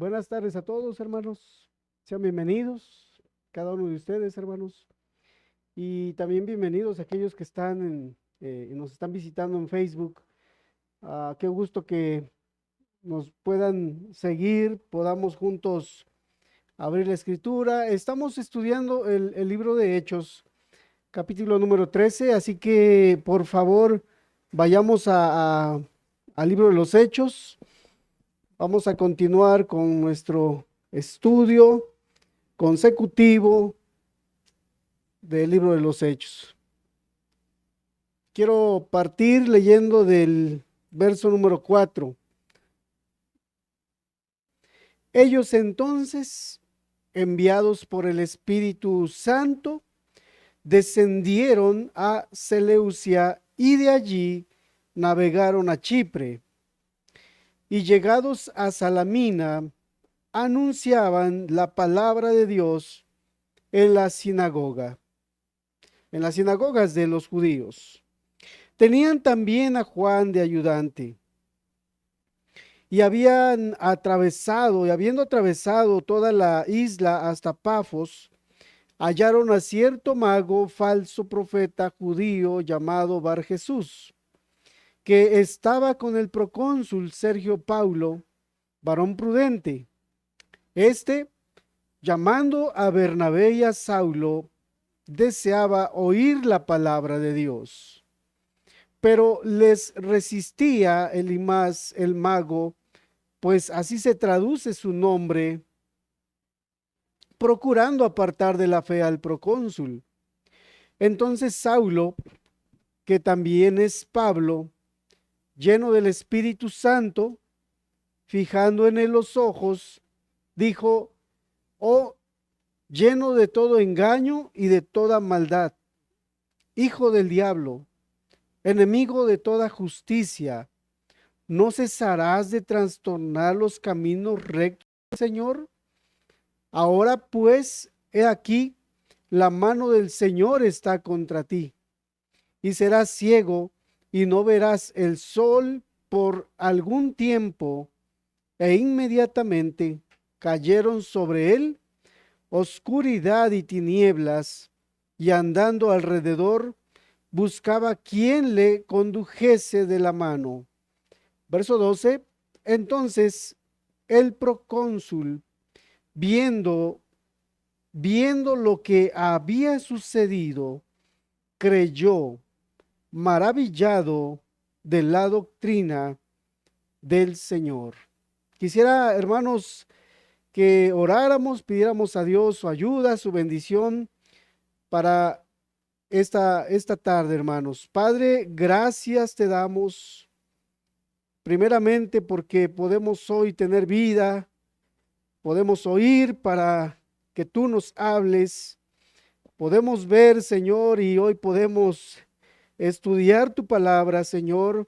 Buenas tardes a todos, hermanos. Sean bienvenidos, cada uno de ustedes, hermanos. Y también bienvenidos a aquellos que y nos están visitando en Facebook. Qué gusto que nos puedan seguir, podamos juntos abrir la escritura. Estamos estudiando el libro de Hechos, capítulo número 13, así que por favor vayamos al libro de los Hechos. Vamos a continuar con nuestro estudio consecutivo del libro de los Hechos. Quiero partir leyendo del verso número 4. Ellos entonces, enviados por el Espíritu Santo, descendieron a Seleucia y de allí navegaron a Chipre. Y llegados a Salamina, anunciaban la palabra de Dios en la sinagoga, en las sinagogas de los judíos. Tenían también a Juan de ayudante. Y habiendo atravesado toda la isla hasta Pafos, hallaron a cierto mago, falso profeta judío llamado Bar Jesús, que estaba con el procónsul Sergio Paulo, varón prudente. Este, llamando a Bernabé y a Saulo, deseaba oír la palabra de Dios. Pero les resistía Elimas el mago, pues así se traduce su nombre, procurando apartar de la fe al procónsul. Entonces Saulo, que también es Pablo, lleno del Espíritu Santo, fijando en él los ojos, dijo: oh, lleno de todo engaño y de toda maldad, hijo del diablo, enemigo de toda justicia, ¿no cesarás de trastornar los caminos rectos del Señor? Ahora pues, he aquí, la mano del Señor está contra ti, y serás ciego y no verás el sol por algún tiempo. E inmediatamente cayeron sobre él oscuridad y tinieblas, y andando alrededor buscaba quien le condujese de la mano. Verso 12. Entonces el procónsul, viendo lo que había sucedido, creyó, maravillado de la doctrina del Señor. Quisiera, hermanos, que oráramos, pidiéramos a Dios su ayuda, su bendición para esta tarde, hermanos. Padre, gracias te damos primeramente porque podemos hoy tener vida, podemos oír para que tú nos hables, podemos ver, Señor, y hoy podemos estudiar tu palabra, Señor.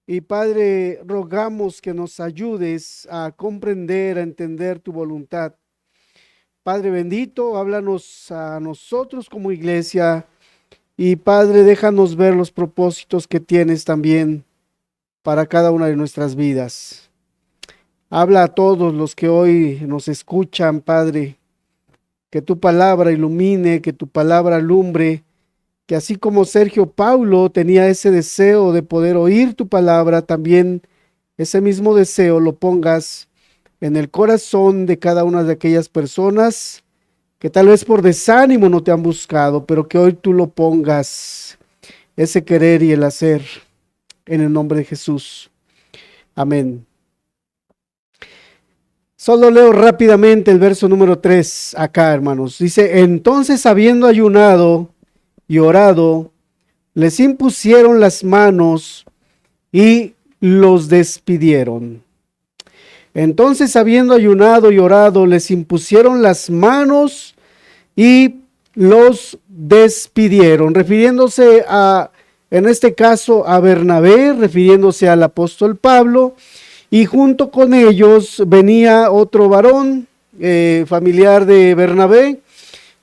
Y Padre, rogamos que nos ayudes a comprender, a entender tu voluntad. Padre bendito, háblanos a nosotros como iglesia y Padre, déjanos ver los propósitos que tienes también para cada una de nuestras vidas. Habla a todos los que hoy nos escuchan, Padre, que tu palabra ilumine, que tu palabra alumbre, que así como Sergio Paulo tenía ese deseo de poder oír tu palabra, también ese mismo deseo lo pongas en el corazón de cada una de aquellas personas que tal vez por desánimo no te han buscado, pero que hoy tú lo pongas, ese querer y el hacer, en el nombre de Jesús. Amén. Solo leo rápidamente el verso número 3 acá, hermanos. Dice: entonces, habiendo ayunado y orado, les impusieron las manos y los despidieron. Entonces, habiendo ayunado y orado, les impusieron las manos y los despidieron, refiriéndose en este caso, a Bernabé, refiriéndose al apóstol Pablo, y junto con ellos venía otro varón, familiar de Bernabé,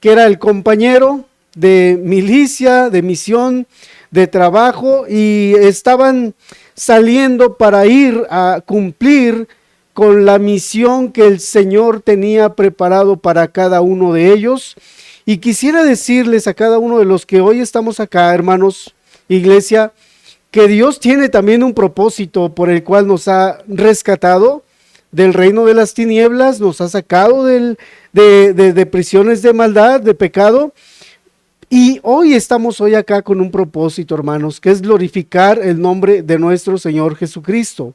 que era el compañero de milicia, de misión, de trabajo, y estaban saliendo para ir a cumplir con la misión que el Señor tenía preparado para cada uno de ellos. Y quisiera decirles a cada uno de los que hoy estamos acá, hermanos, iglesia, que Dios tiene también un propósito por el cual nos ha rescatado del reino de las tinieblas, nos ha sacado de prisiones de maldad, de pecado. Y hoy estamos acá con un propósito, hermanos, que es glorificar el nombre de nuestro Señor Jesucristo.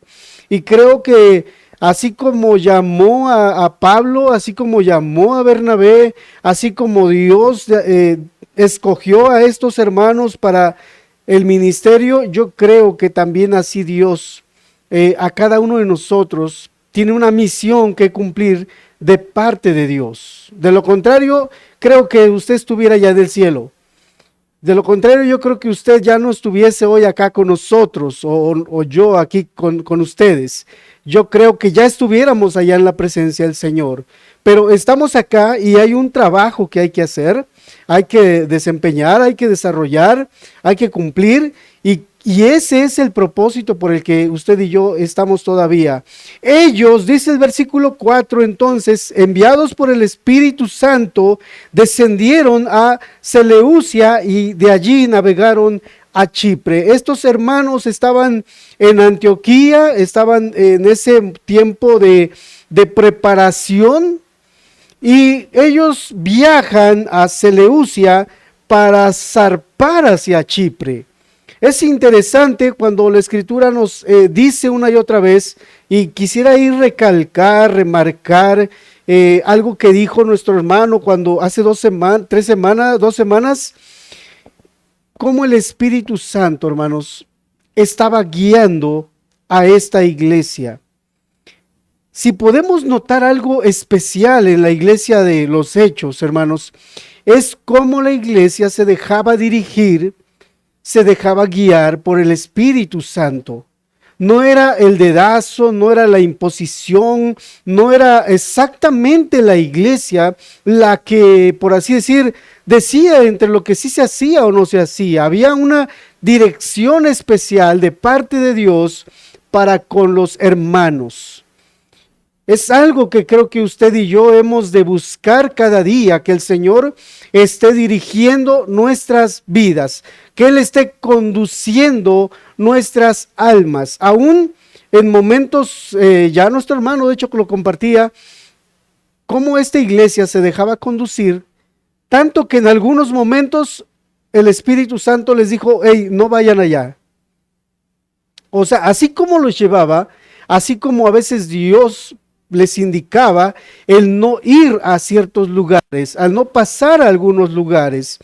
Y creo que así como llamó a Pablo, así como llamó a Bernabé, así como Dios escogió a estos hermanos para el ministerio, yo creo que también así Dios a cada uno de nosotros tiene una misión que cumplir de parte de Dios. De lo contrario, creo que usted estuviera ya del cielo. De lo contrario, yo creo que usted ya no estuviese hoy acá con nosotros o yo aquí con ustedes. Yo creo que ya estuviéramos allá en la presencia del Señor. Pero estamos acá y hay un trabajo que hay que hacer, hay que desempeñar, hay que desarrollar, hay que cumplir y ese es el propósito por el que usted y yo estamos todavía. Ellos, dice el versículo 4, entonces, enviados por el Espíritu Santo, descendieron a Seleucia y de allí navegaron a Chipre. Estos hermanos estaban en Antioquía, estaban en ese tiempo de preparación y ellos viajan a Seleucia para zarpar hacia Chipre. Es interesante cuando la Escritura nos dice una y otra vez, y quisiera ir recalcar, remarcar algo que dijo nuestro hermano cuando hace 2 semanas, cómo el Espíritu Santo, hermanos, estaba guiando a esta iglesia. Si podemos notar algo especial en la iglesia de los Hechos, hermanos, es cómo la iglesia se dejaba dirigir, se dejaba guiar por el Espíritu Santo. No era el dedazo, no era la imposición, no era exactamente la iglesia la que, por así decir, decía entre lo que sí se hacía o no se hacía. Había una dirección especial de parte de Dios para con los hermanos. Es algo que creo que usted y yo hemos de buscar cada día, que el Señor esté dirigiendo nuestras vidas, que Él esté conduciendo nuestras almas. Aún en momentos, ya nuestro hermano de hecho lo compartía, cómo esta iglesia se dejaba conducir, tanto que en algunos momentos el Espíritu Santo les dijo, hey, no vayan allá. O sea, así como los llevaba, así como a veces Dios les indicaba el no ir a ciertos lugares, al no pasar a algunos lugares.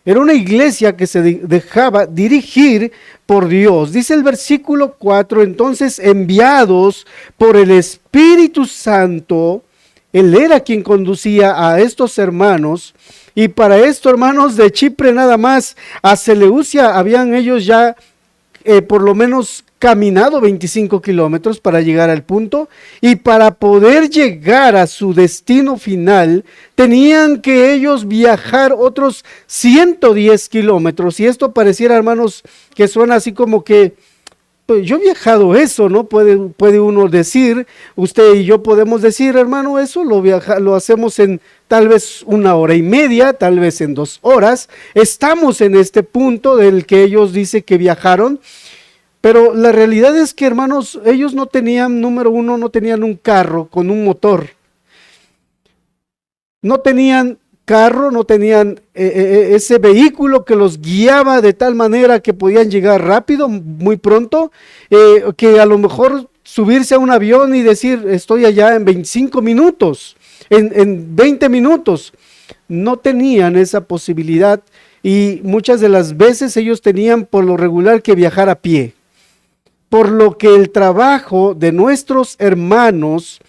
Era una iglesia que se dejaba dirigir por Dios. Dice el versículo 4, entonces enviados por el Espíritu Santo, Él era quien conducía a estos hermanos. Y para esto, hermanos, de Chipre nada más a Seleucia habían ellos ya por lo menos caminado 25 kilómetros para llegar al punto, y para poder llegar a su destino final tenían que ellos viajar otros 110 kilómetros. Y esto pareciera, hermanos, que suena así como que pues yo he viajado eso, ¿no? Puede uno decir, usted y yo podemos decir, hermano, eso lo hacemos en tal vez 1 hora y media, tal vez en 2 horas. Estamos en este punto del que ellos dicen que viajaron. Pero la realidad es que, hermanos, ellos no tenían, número uno, no tenían un carro con un motor. No tenían carro, no tenían ese vehículo que los guiaba de tal manera que podían llegar rápido, muy pronto, que a lo mejor subirse a un avión y decir, estoy allá en 25 minutos, en 20 minutos. No tenían esa posibilidad y muchas de las veces ellos tenían por lo regular que viajar a pie. Por lo que el trabajo de nuestros hermanos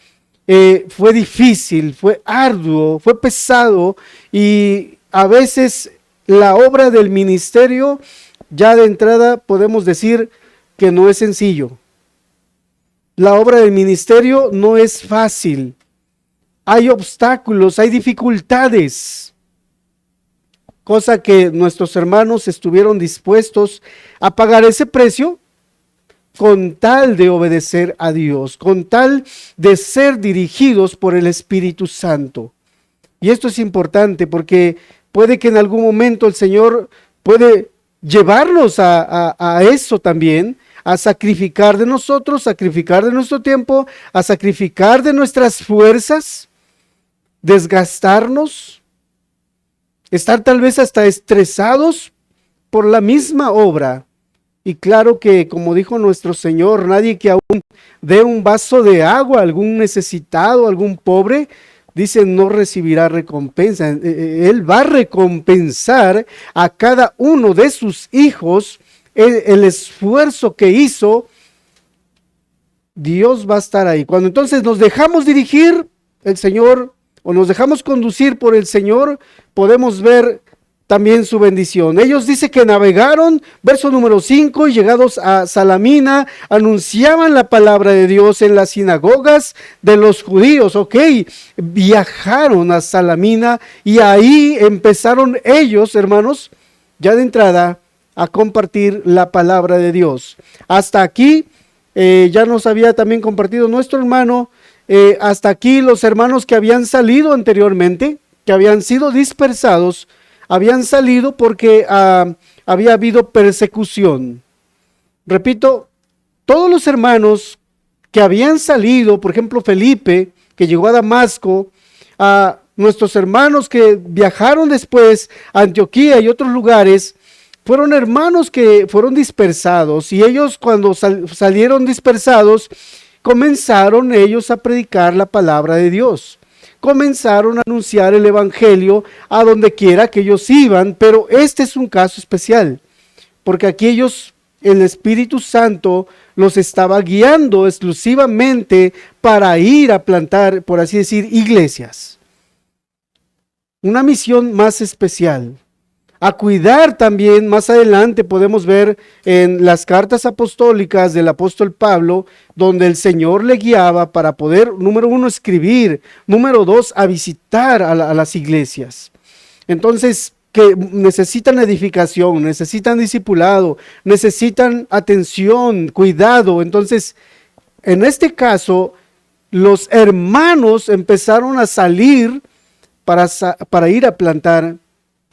fue difícil, fue arduo, fue pesado, y a veces la obra del ministerio, ya de entrada podemos decir que no es sencillo. La obra del ministerio no es fácil. Hay obstáculos, hay dificultades, cosa que nuestros hermanos estuvieron dispuestos a pagar ese precio con tal de obedecer a Dios, con tal de ser dirigidos por el Espíritu Santo. Y esto es importante porque puede que en algún momento el Señor puede llevarnos a eso también, a sacrificar de nosotros, sacrificar de nuestro tiempo, a sacrificar de nuestras fuerzas, desgastarnos, estar tal vez hasta estresados por la misma obra. Y claro que, como dijo nuestro Señor, nadie que aún dé un vaso de agua a algún necesitado, a algún pobre, dice, no recibirá recompensa. Él va a recompensar a cada uno de sus hijos el esfuerzo que hizo. Dios va a estar ahí. Cuando entonces nos dejamos dirigir el Señor o nos dejamos conducir por el Señor, podemos ver también su bendición. Ellos dice que navegaron, verso número 5, y llegados a Salamina, anunciaban la palabra de Dios en las sinagogas de los judíos. Ok, viajaron a Salamina y ahí empezaron ellos, hermanos, ya de entrada, a compartir la palabra de Dios. Hasta aquí, ya nos había también compartido nuestro hermano, hasta aquí los hermanos que habían salido anteriormente, que habían sido dispersados, habían salido porque había habido persecución. Repito, todos los hermanos que habían salido, por ejemplo Felipe, que llegó a Damasco, a nuestros hermanos que viajaron después a Antioquía y otros lugares, fueron hermanos que fueron dispersados, y ellos cuando salieron dispersados, comenzaron ellos a predicar la palabra de Dios. Comenzaron a anunciar el evangelio a donde quiera que ellos iban, pero este es un caso especial, porque aquí ellos, el Espíritu Santo los estaba guiando exclusivamente para ir a plantar, por así decir, iglesias. Una misión más especial. A cuidar también, más adelante podemos ver en las cartas apostólicas del apóstol Pablo, donde el Señor le guiaba para poder, número 1, escribir, número 2, a visitar a las iglesias. Entonces, que necesitan edificación, necesitan discipulado, necesitan atención, cuidado. Entonces, en este caso, los hermanos empezaron a salir para ir a plantar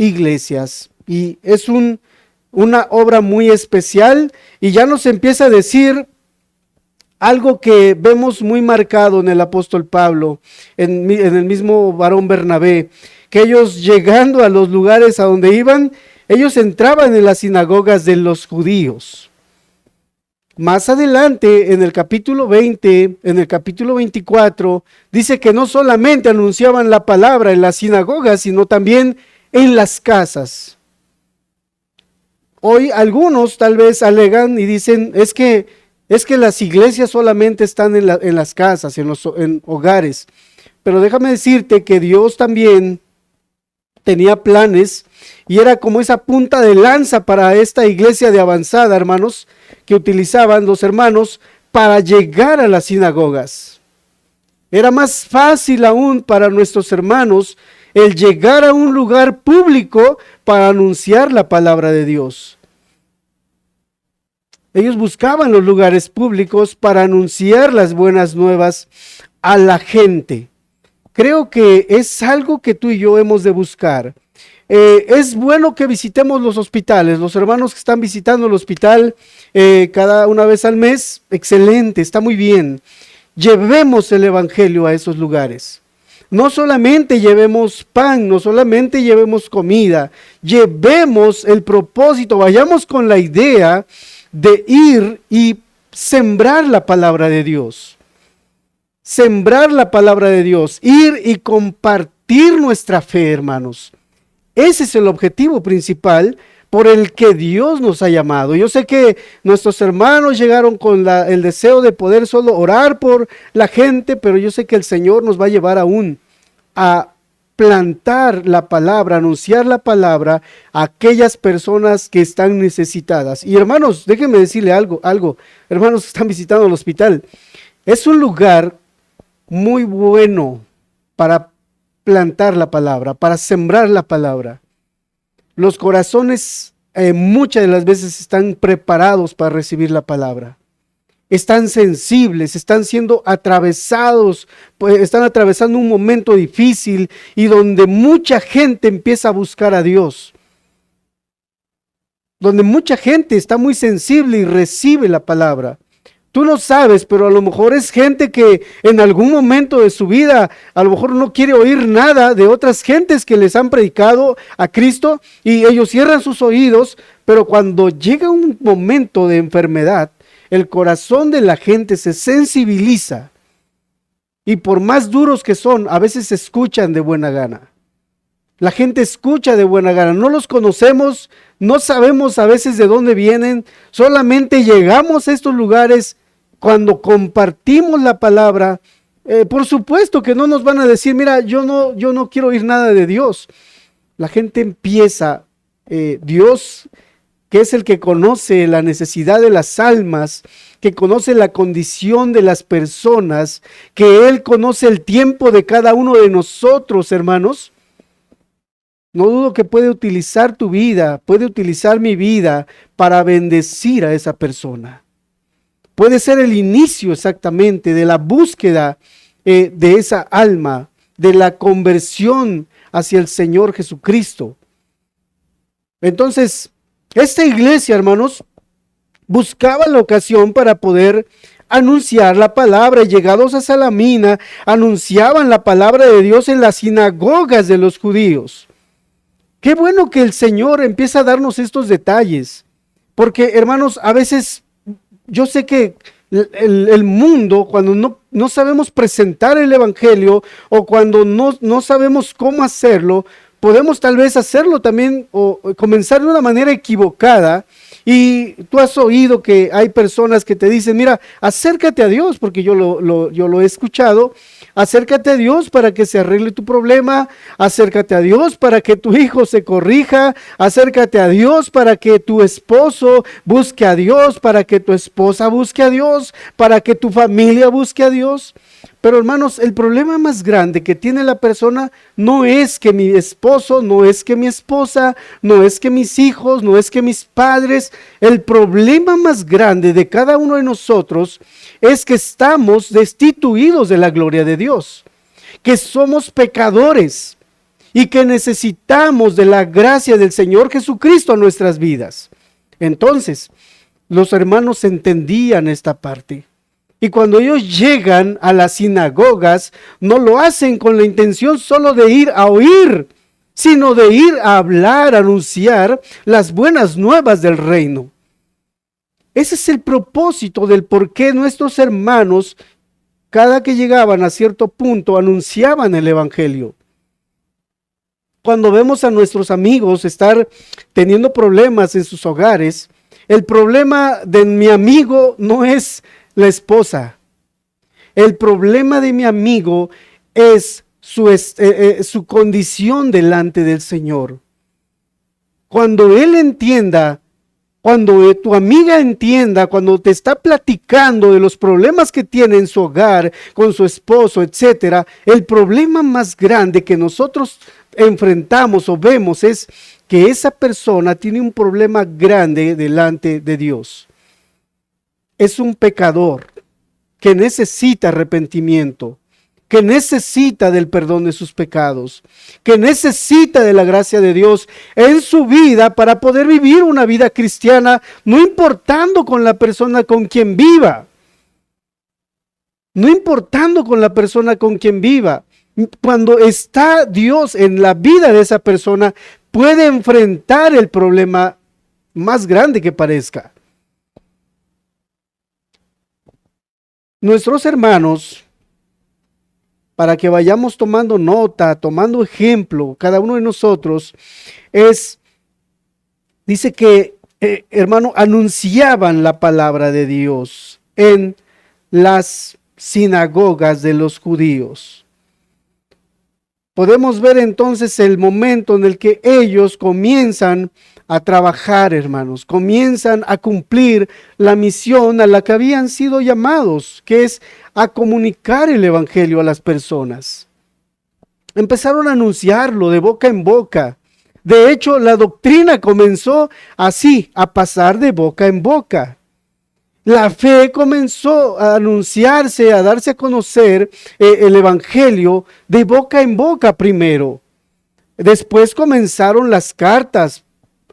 iglesias, y es una obra muy especial, y ya nos empieza a decir algo que vemos muy marcado en el apóstol Pablo, en el mismo varón Bernabé, que ellos llegando a los lugares a donde iban, ellos entraban en las sinagogas de los judíos. Más adelante, en el capítulo 20, en el capítulo 24, dice que no solamente anunciaban la palabra en las sinagogas, sino también en las casas. Hoy algunos tal vez alegan y dicen, es que las iglesias solamente están en las casas, en hogares. Pero déjame decirte que Dios también tenía planes, y era como esa punta de lanza para esta iglesia de avanzada, hermanos, que utilizaban los hermanos para llegar a las sinagogas. Era más fácil aún para nuestros hermanos el llegar a un lugar público para anunciar la palabra de Dios. Ellos buscaban los lugares públicos para anunciar las buenas nuevas a la gente. Creo que es algo que tú y yo hemos de buscar. Es bueno que visitemos los hospitales. Los hermanos que están visitando el hospital cada una vez al mes, excelente, está muy bien. Llevemos el evangelio a esos lugares. No solamente llevemos pan, no solamente llevemos comida, llevemos el propósito, vayamos con la idea de ir y sembrar la palabra de Dios. Sembrar la palabra de Dios, ir y compartir nuestra fe, hermanos. Ese es el objetivo principal por el que Dios nos ha llamado. Yo sé que nuestros hermanos llegaron con el deseo de poder solo orar por la gente, pero yo sé que el Señor nos va a llevar aún a plantar la palabra, anunciar la palabra a aquellas personas que están necesitadas. Y hermanos, déjenme decirle algo, hermanos que están visitando el hospital, es un lugar muy bueno para plantar la palabra, para sembrar la palabra. Los corazones muchas de las veces están preparados para recibir la palabra. están sensibles, están siendo atravesados, pues están atravesando un momento difícil y donde mucha gente empieza a buscar a Dios, donde mucha gente está muy sensible y recibe la palabra. Tú no sabes, pero a lo mejor es gente que en algún momento de su vida a lo mejor no quiere oír nada de otras gentes que les han predicado a Cristo y ellos cierran sus oídos, pero cuando llega un momento de enfermedad, el corazón de la gente se sensibiliza y por más duros que son, a veces se escuchan de buena gana. La gente escucha de buena gana, no los conocemos, no sabemos a veces de dónde vienen, solamente llegamos a estos lugares cuando compartimos la palabra. Por supuesto que no nos van a decir, mira, yo no quiero oír nada de Dios. La gente empieza, Dios, que es el que conoce la necesidad de las almas, que conoce la condición de las personas, que Él conoce el tiempo de cada uno de nosotros, hermanos. No dudo que puede utilizar tu vida, puede utilizar mi vida para bendecir a esa persona. Puede ser el inicio exactamente de la búsqueda de esa alma, de la conversión hacia el Señor Jesucristo. Entonces, esta iglesia, hermanos, buscaba la ocasión para poder anunciar la palabra. Llegados a Salamina, anunciaban la palabra de Dios en las sinagogas de los judíos. Qué bueno que el Señor empieza a darnos estos detalles, porque hermanos, a veces yo sé que el mundo, cuando no sabemos presentar el evangelio o cuando no sabemos cómo hacerlo, podemos tal vez hacerlo también o comenzar de una manera equivocada. Y tú has oído que hay personas que te dicen, mira, acércate a Dios, porque yo lo he escuchado, acércate a Dios para que se arregle tu problema, acércate a Dios para que tu hijo se corrija, acércate a Dios para que tu esposo busque a Dios, para que tu esposa busque a Dios, para que tu familia busque a Dios. Pero hermanos, el problema más grande que tiene la persona no es que mi esposo, no es que mi esposa, no es que mis hijos, no es que mis padres. El problema más grande de cada uno de nosotros es que estamos destituidos de la gloria de Dios, que somos pecadores y que necesitamos de la gracia del Señor Jesucristo en nuestras vidas. Entonces, los hermanos entendían esta parte. Y cuando ellos llegan a las sinagogas, no lo hacen con la intención solo de ir a oír, sino de ir a hablar, a anunciar las buenas nuevas del reino. Ese es el propósito del por qué nuestros hermanos, cada que llegaban a cierto punto, anunciaban el evangelio. Cuando vemos a nuestros amigos estar teniendo problemas en sus hogares, el problema de mi amigo no es la esposa. El problema de mi amigo es su condición delante del Señor. Cuando él entienda, cuando tu amiga entienda, cuando te está platicando de los problemas que tiene en su hogar, con su esposo, etcétera, el problema más grande que nosotros enfrentamos o vemos es que esa persona tiene un problema grande delante de Dios. Es un pecador que necesita arrepentimiento, que necesita del perdón de sus pecados, que necesita de la gracia de Dios en su vida para poder vivir una vida cristiana, no importando con la persona con quien viva. No importando con la persona con quien viva. Cuando está Dios en la vida de esa persona, puede enfrentar el problema más grande que parezca. Nuestros hermanos, para que vayamos tomando nota, tomando ejemplo, cada uno de nosotros, dice que, hermano, anunciaban la palabra de Dios en las sinagogas de los judíos. Podemos ver entonces el momento en el que ellos comienzan a trabajar, hermanos, comienzan a cumplir la misión a la que habían sido llamados, que es a comunicar el evangelio a las personas. Empezaron a anunciarlo de boca en boca. De hecho, la doctrina comenzó así, a pasar de boca en boca. La fe comenzó a anunciarse, a darse a conocer el evangelio de boca en boca primero. Después comenzaron las cartas,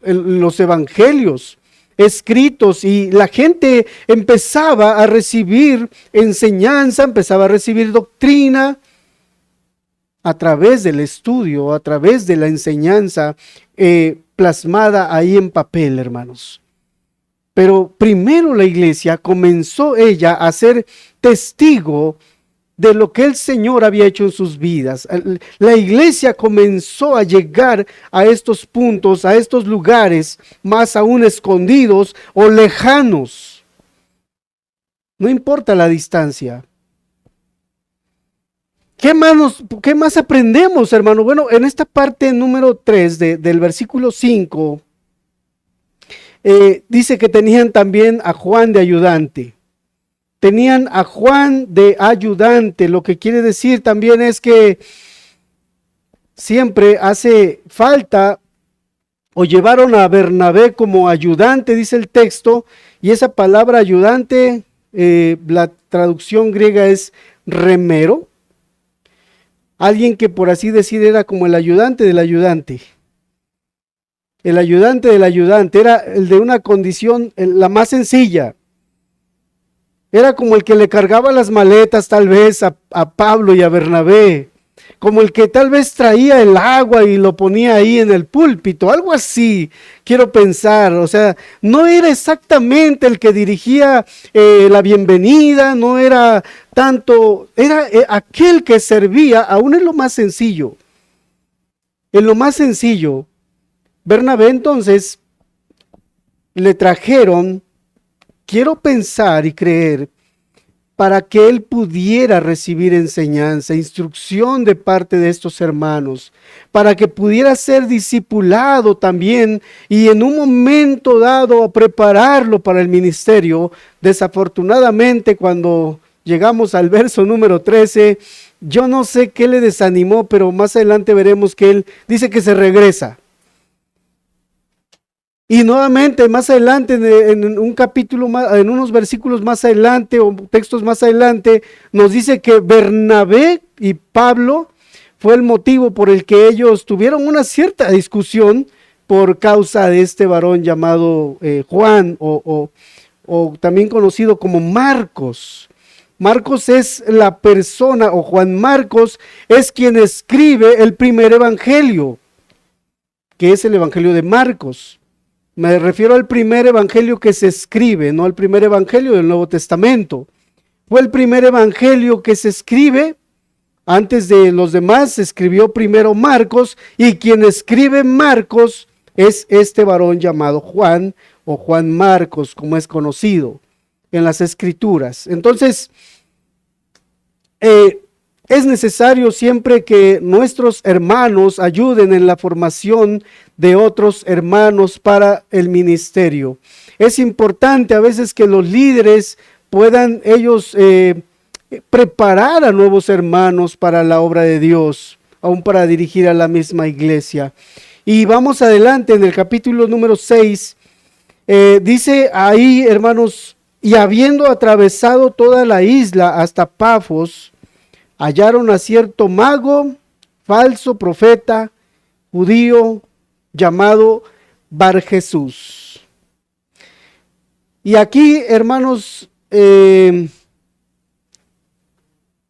los evangelios escritos, y la gente empezaba a recibir enseñanza, empezaba a recibir doctrina a través del estudio, a través de la enseñanza plasmada ahí en papel, hermanos. Pero primero la iglesia comenzó ella a ser testigo de lo que el Señor había hecho en sus vidas. La iglesia comenzó a llegar a estos puntos, a estos lugares más aún escondidos o lejanos. No importa la distancia. ¿Qué más aprendemos, hermano? Bueno, en esta parte número 3 del versículo 5, dice que tenían también a Juan de ayudante. Tenían a Juan de ayudante, lo que quiere decir también es que siempre hace falta, o llevaron a Bernabé como ayudante, dice el texto, y esa palabra ayudante, la traducción griega es remero, alguien que por así decir era como el ayudante del ayudante. El ayudante del ayudante era el de una condición la más sencilla. Era como el que le cargaba las maletas tal vez a Pablo y a Bernabé, como el que tal vez traía el agua y lo ponía ahí en el púlpito, algo así, quiero pensar. O sea, no era exactamente el que dirigía la bienvenida, no era tanto, era aquel que servía, aún en lo más sencillo. En lo más sencillo, Bernabé entonces le trajeron, quiero pensar y creer, para que él pudiera recibir enseñanza, instrucción de parte de estos hermanos, para que pudiera ser discipulado también y en un momento dado prepararlo para el ministerio. Desafortunadamente, cuando llegamos al verso número 13, yo no sé qué le desanimó, pero más adelante veremos que él dice que se regresa. Y nuevamente, más adelante, en un capítulo, en unos versículos más adelante, o textos más adelante, nos dice que Bernabé y Pablo fue el motivo por el que ellos tuvieron una cierta discusión por causa de este varón llamado Juan, o también conocido como Marcos. Marcos es la persona, o Juan Marcos es quien escribe el primer evangelio, que es el evangelio de Marcos. Me refiero al primer evangelio que se escribe, no al primer evangelio del Nuevo Testamento. Fue el primer evangelio que se escribe. Antes de los demás se escribió primero Marcos, y quien escribe Marcos es este varón llamado Juan, o Juan Marcos, como es conocido en las escrituras. Entonces, es necesario siempre que nuestros hermanos ayuden en la formación de otros hermanos para el ministerio. Es importante a veces que los líderes puedan ellos preparar a nuevos hermanos para la obra de Dios, aún para dirigir a la misma iglesia. Y vamos adelante en el capítulo número 6, dice ahí, hermanos, y habiendo atravesado toda la isla hasta Pafos, hallaron a cierto mago, falso profeta, judío, llamado Bar Jesús. Y aquí, hermanos,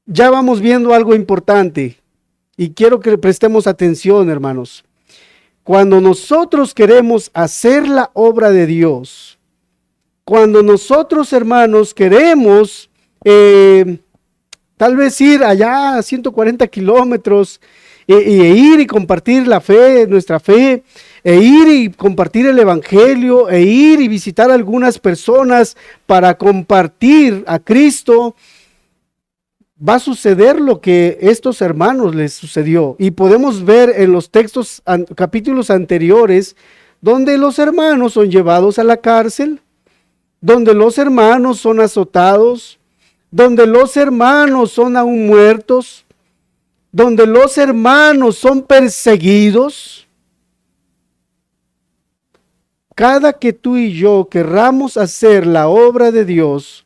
ya vamos viendo algo importante, y quiero que le prestemos atención, hermanos. Cuando nosotros queremos hacer la obra de Dios, cuando nosotros, hermanos, queremos tal vez ir allá a 140 kilómetros e ir y compartir la fe, nuestra fe, e ir y compartir el evangelio, e ir y visitar a algunas personas para compartir a Cristo, va a suceder lo que estos hermanos les sucedió. Y podemos ver en los textos, capítulos anteriores, donde los hermanos son llevados a la cárcel, donde los hermanos son azotados, donde los hermanos son aún muertos, donde los hermanos son perseguidos. cada que tú y yo querramos hacer la obra de Dios,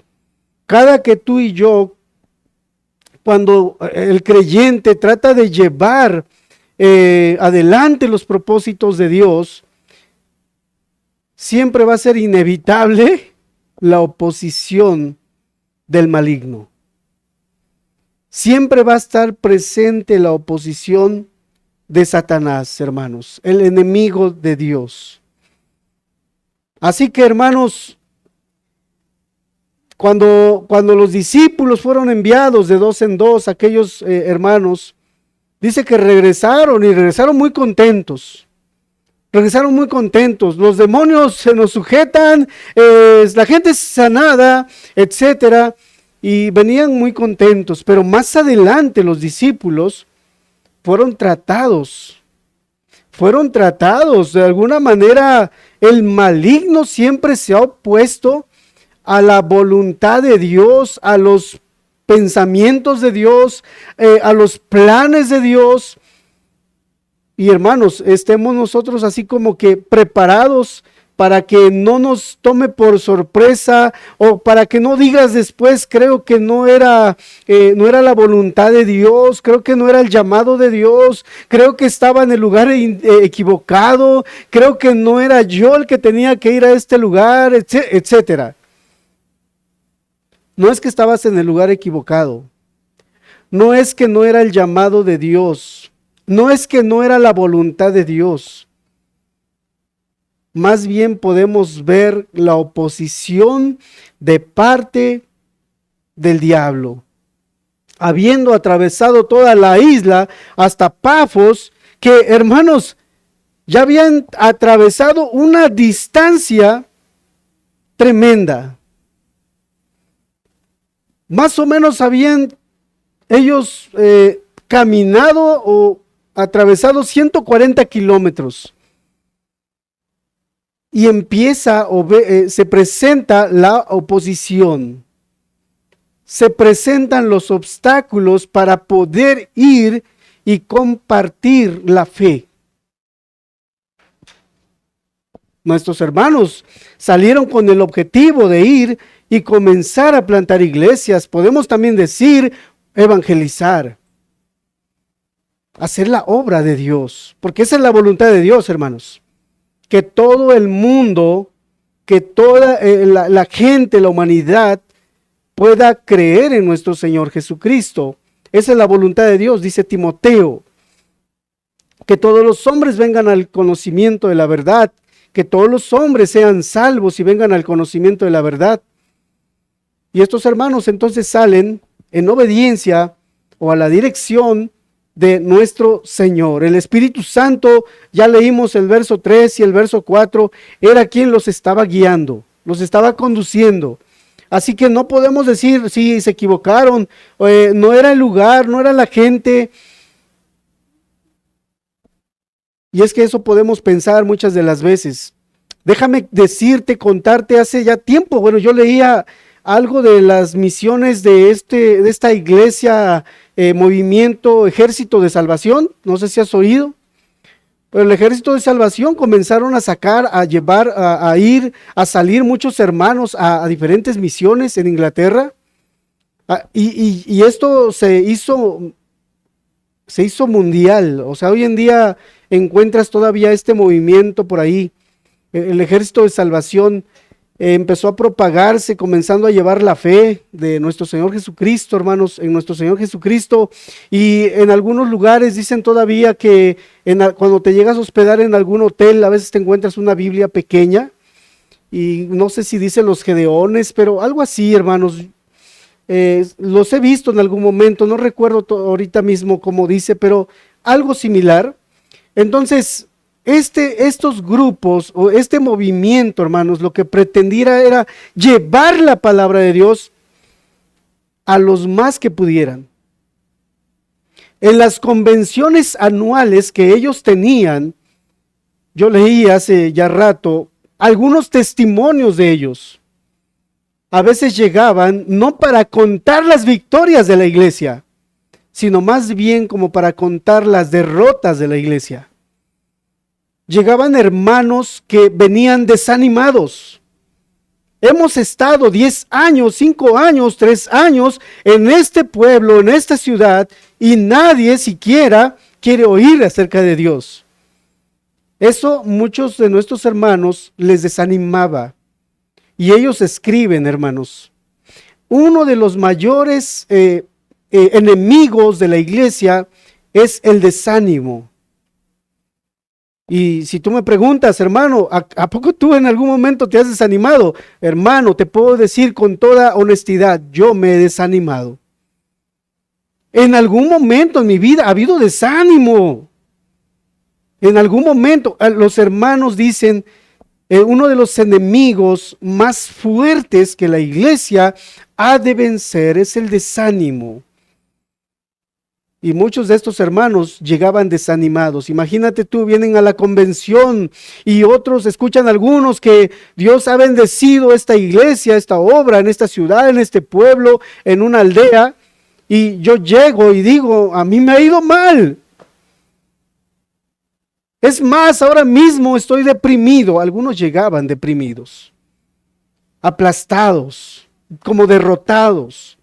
cada que tú y yo, cuando el creyente trata de llevar adelante los propósitos de Dios, siempre va a ser inevitable la oposición del maligno. Siempre va a estar presente la oposición de Satanás, hermanos, el enemigo de Dios. Así que, hermanos, cuando los discípulos fueron enviados de dos en dos, aquellos hermanos, dice que regresaron y regresaron muy contentos. Regresaron muy contentos. Los demonios se nos sujetan, la gente es sanada, etcétera, y venían muy contentos. Pero más adelante los discípulos fueron tratados de alguna manera. El maligno siempre se ha opuesto a la voluntad de Dios, a los pensamientos de Dios, a los planes de Dios. Y hermanos, estemos nosotros así como que preparados para que no nos tome por sorpresa, o para que no digas después, creo que no era la voluntad de Dios, creo que no era el llamado de Dios, creo que estaba en el lugar equivocado, creo que no era yo el que tenía que ir a este lugar, etcétera. No es que estabas en el lugar equivocado, no es que no era el llamado de Dios, no es que no era la voluntad de Dios. Más bien podemos ver la oposición de parte del diablo. Habiendo atravesado toda la isla hasta Pafos, que hermanos, ya habían atravesado una distancia tremenda. Más o menos habían ellos caminado o atravesado 140 kilómetros. Y se presenta la oposición, se presentan los obstáculos para poder ir y compartir la fe. Nuestros hermanos salieron con el objetivo de ir y comenzar a plantar iglesias, podemos también decir evangelizar, hacer la obra de Dios, porque esa es la voluntad de Dios, hermanos. Que todo el mundo, que toda la gente, la humanidad, pueda creer en nuestro Señor Jesucristo. Esa es la voluntad de Dios, dice Timoteo. Que todos los hombres vengan al conocimiento de la verdad, que todos los hombres sean salvos y vengan al conocimiento de la verdad. Y estos hermanos entonces salen en obediencia o a la dirección de nuestro Señor. El Espíritu Santo, ya leímos el verso 3 y el verso 4, era quien los estaba guiando, los estaba conduciendo. Así que no podemos decir, sí, se equivocaron, no era el lugar, no era la gente. Y es que eso podemos pensar muchas de las veces. Déjame decirte, contarte, hace ya tiempo, bueno, yo leía algo de las misiones de esta iglesia, movimiento Ejército de Salvación, no sé si has oído, pero el Ejército de Salvación comenzaron a sacar, a llevar, a ir, a salir muchos hermanos a diferentes misiones en Inglaterra, y esto se hizo mundial. O sea, hoy en día encuentras todavía este movimiento por ahí. El Ejército de Salvación empezó a propagarse, comenzando a llevar la fe de nuestro Señor Jesucristo, hermanos, en nuestro Señor Jesucristo. Y en algunos lugares dicen todavía que cuando te llegas a hospedar en algún hotel, a veces te encuentras una Biblia pequeña, y no sé si dice los Gedeones, pero algo así, hermanos. Los he visto en algún momento, no recuerdo ahorita mismo cómo dice, pero algo similar. Entonces, estos grupos o este movimiento, hermanos, lo que pretendía era llevar la palabra de Dios a los más que pudieran. En las convenciones anuales que ellos tenían, yo leí hace ya rato algunos testimonios de ellos. A veces llegaban no para contar las victorias de la iglesia, sino más bien como para contar las derrotas de la iglesia. llegaban hermanos que venían desanimados. Hemos estado 10 años, 5 años, 3 años en este pueblo, en esta ciudad, y nadie siquiera quiere oír acerca de Dios. Eso muchos de nuestros hermanos les desanimaba. Y ellos escriben, hermanos, uno de los mayores enemigos de la iglesia es el desánimo. Y si tú me preguntas, hermano, ¿a poco tú en algún momento te has desanimado? Hermano, te puedo decir con toda honestidad, yo me he desanimado. En algún momento en mi vida ha habido desánimo. En algún momento, los hermanos dicen, uno de los enemigos más fuertes que la iglesia ha de vencer es el desánimo. Y muchos de estos hermanos llegaban desanimados. Imagínate tú, vienen a la convención y otros escuchan algunos que Dios ha bendecido esta iglesia, esta obra, en esta ciudad, en este pueblo, en una aldea. Y yo llego y digo, a mí me ha ido mal. Es más, ahora mismo estoy deprimido. Algunos llegaban deprimidos, aplastados, como derrotados.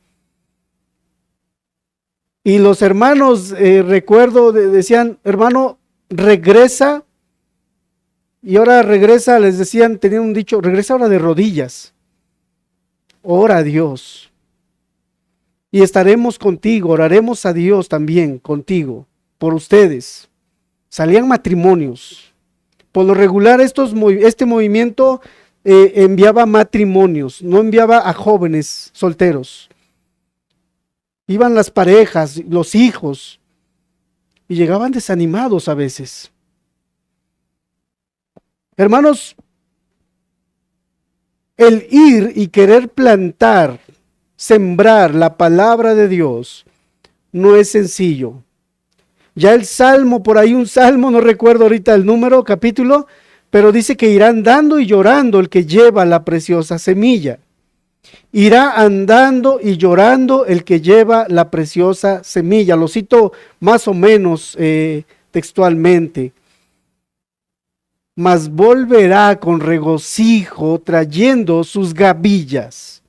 Y los hermanos, recuerdo, decían, hermano, regresa. Y ahora regresa, les decían, tenían un dicho, regresa ahora de rodillas. Ora a Dios. Y estaremos contigo, oraremos a Dios también contigo, por ustedes. Salían matrimonios. Por lo regular este movimiento enviaba matrimonios, no enviaba a jóvenes solteros. Iban las parejas, los hijos, y llegaban desanimados a veces. Hermanos, el ir y querer plantar, sembrar la palabra de Dios, no es sencillo. Ya el salmo, por ahí un salmo, no recuerdo ahorita el número, capítulo, pero dice que irá andando y llorando el que lleva la preciosa semilla. Irá andando y llorando el que lleva la preciosa semilla. Lo cito más o menos textualmente. Mas volverá con regocijo trayendo sus gavillas.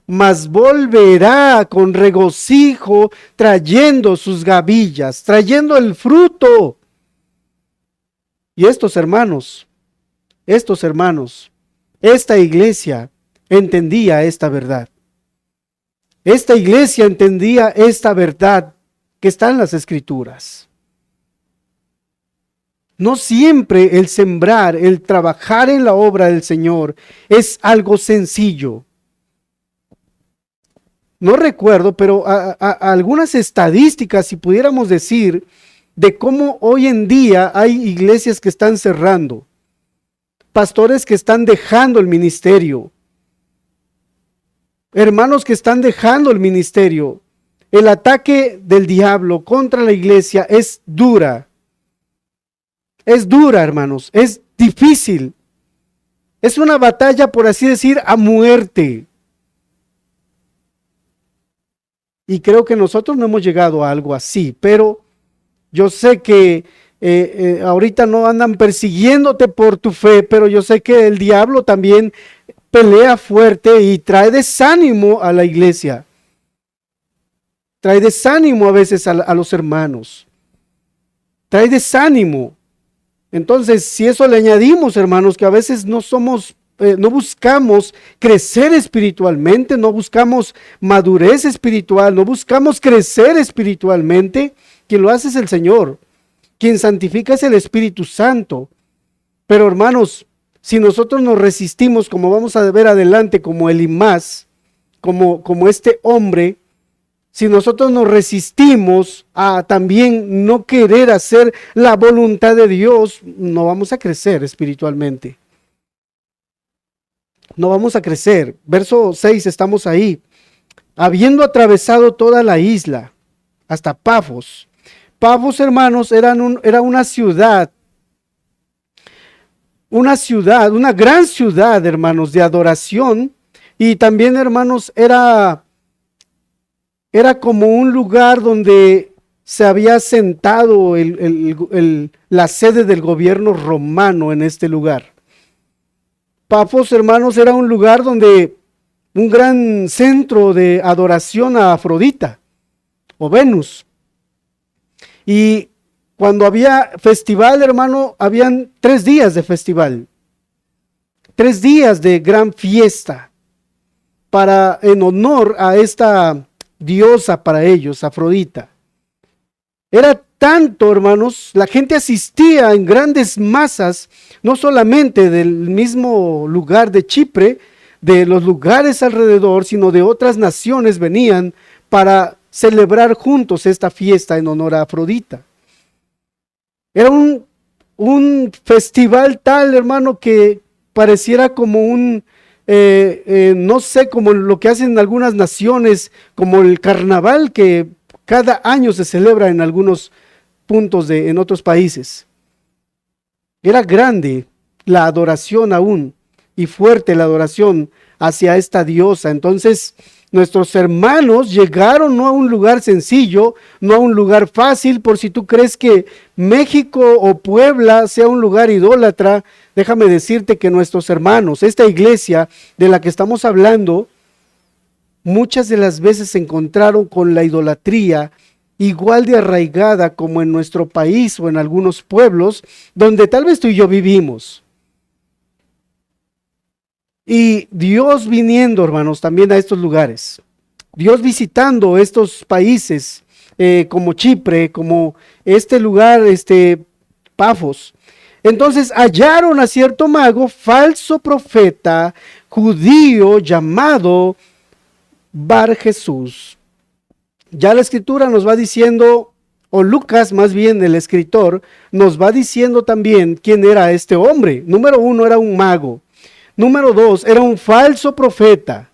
Mas volverá con regocijo trayendo sus gavillas, trayendo el fruto. Y estos hermanos, esta iglesia entendía esta verdad. Esta iglesia entendía esta verdad que está en las Escrituras. No siempre el sembrar, el trabajar en la obra del Señor es algo sencillo. No recuerdo, pero algunas estadísticas, si pudiéramos decir, de cómo hoy en día hay iglesias que están cerrando, pastores que están dejando el ministerio, hermanos que están dejando el ministerio. El ataque del diablo contra la iglesia es dura. Es dura, hermanos, es difícil. Es una batalla, por así decir, a muerte. Y creo que nosotros no hemos llegado a algo así, pero yo sé que ahorita no andan persiguiéndote por tu fe, pero yo sé que el diablo también pelea fuerte y trae desánimo a la iglesia. Trae desánimo a veces a los hermanos. Trae desánimo. Entonces, si eso le añadimos, hermanos, que a veces no buscamos crecer espiritualmente, no buscamos madurez espiritual, no buscamos crecer espiritualmente, quien lo hace es el Señor, quien santifica es el Espíritu Santo. Pero hermanos, si nosotros nos resistimos, como vamos a ver adelante, como Elimás, como este hombre, si nosotros nos resistimos a también no querer hacer la voluntad de Dios, no vamos a crecer espiritualmente. No vamos a crecer. Verso 6, estamos ahí. Habiendo atravesado toda la isla, hasta Pafos. Pafos, hermanos, era una ciudad, una gran ciudad, hermanos, de adoración. Y también, hermanos, era como un lugar donde se había sentado la sede del gobierno romano en este lugar. Pafos, hermanos, era un lugar donde un gran centro de adoración a Afrodita o Venus. Y cuando había festival, hermano, habían 3 días de festival, 3 días de gran fiesta en honor a esta diosa para ellos, Afrodita. Era tanto, hermanos, la gente asistía en grandes masas, no solamente del mismo lugar de Chipre, de los lugares alrededor, sino de otras naciones venían para celebrar juntos esta fiesta en honor a Afrodita. Era un festival tal, hermano, que pareciera como no sé, como lo que hacen algunas naciones, como el carnaval que cada año se celebra en algunos puntos en otros países. Era grande la adoración aún y fuerte la adoración hacia esta diosa. Entonces, nuestros hermanos llegaron no a un lugar sencillo, no a un lugar fácil. Por si tú crees que México o Puebla sea un lugar idólatra, déjame decirte que nuestros hermanos, esta iglesia de la que estamos hablando, muchas de las veces se encontraron con la idolatría igual de arraigada como en nuestro país o en algunos pueblos donde tal vez tú y yo vivimos. Y Dios viniendo, hermanos, también a estos lugares. Dios visitando estos países como Chipre, como este lugar, Pafos. Entonces hallaron a cierto mago, falso profeta, judío, llamado Bar Jesús. Ya la escritura nos va diciendo, o Lucas más bien el escritor, nos va diciendo también quién era este hombre. Número 1, era un mago. Número 2, era un falso profeta.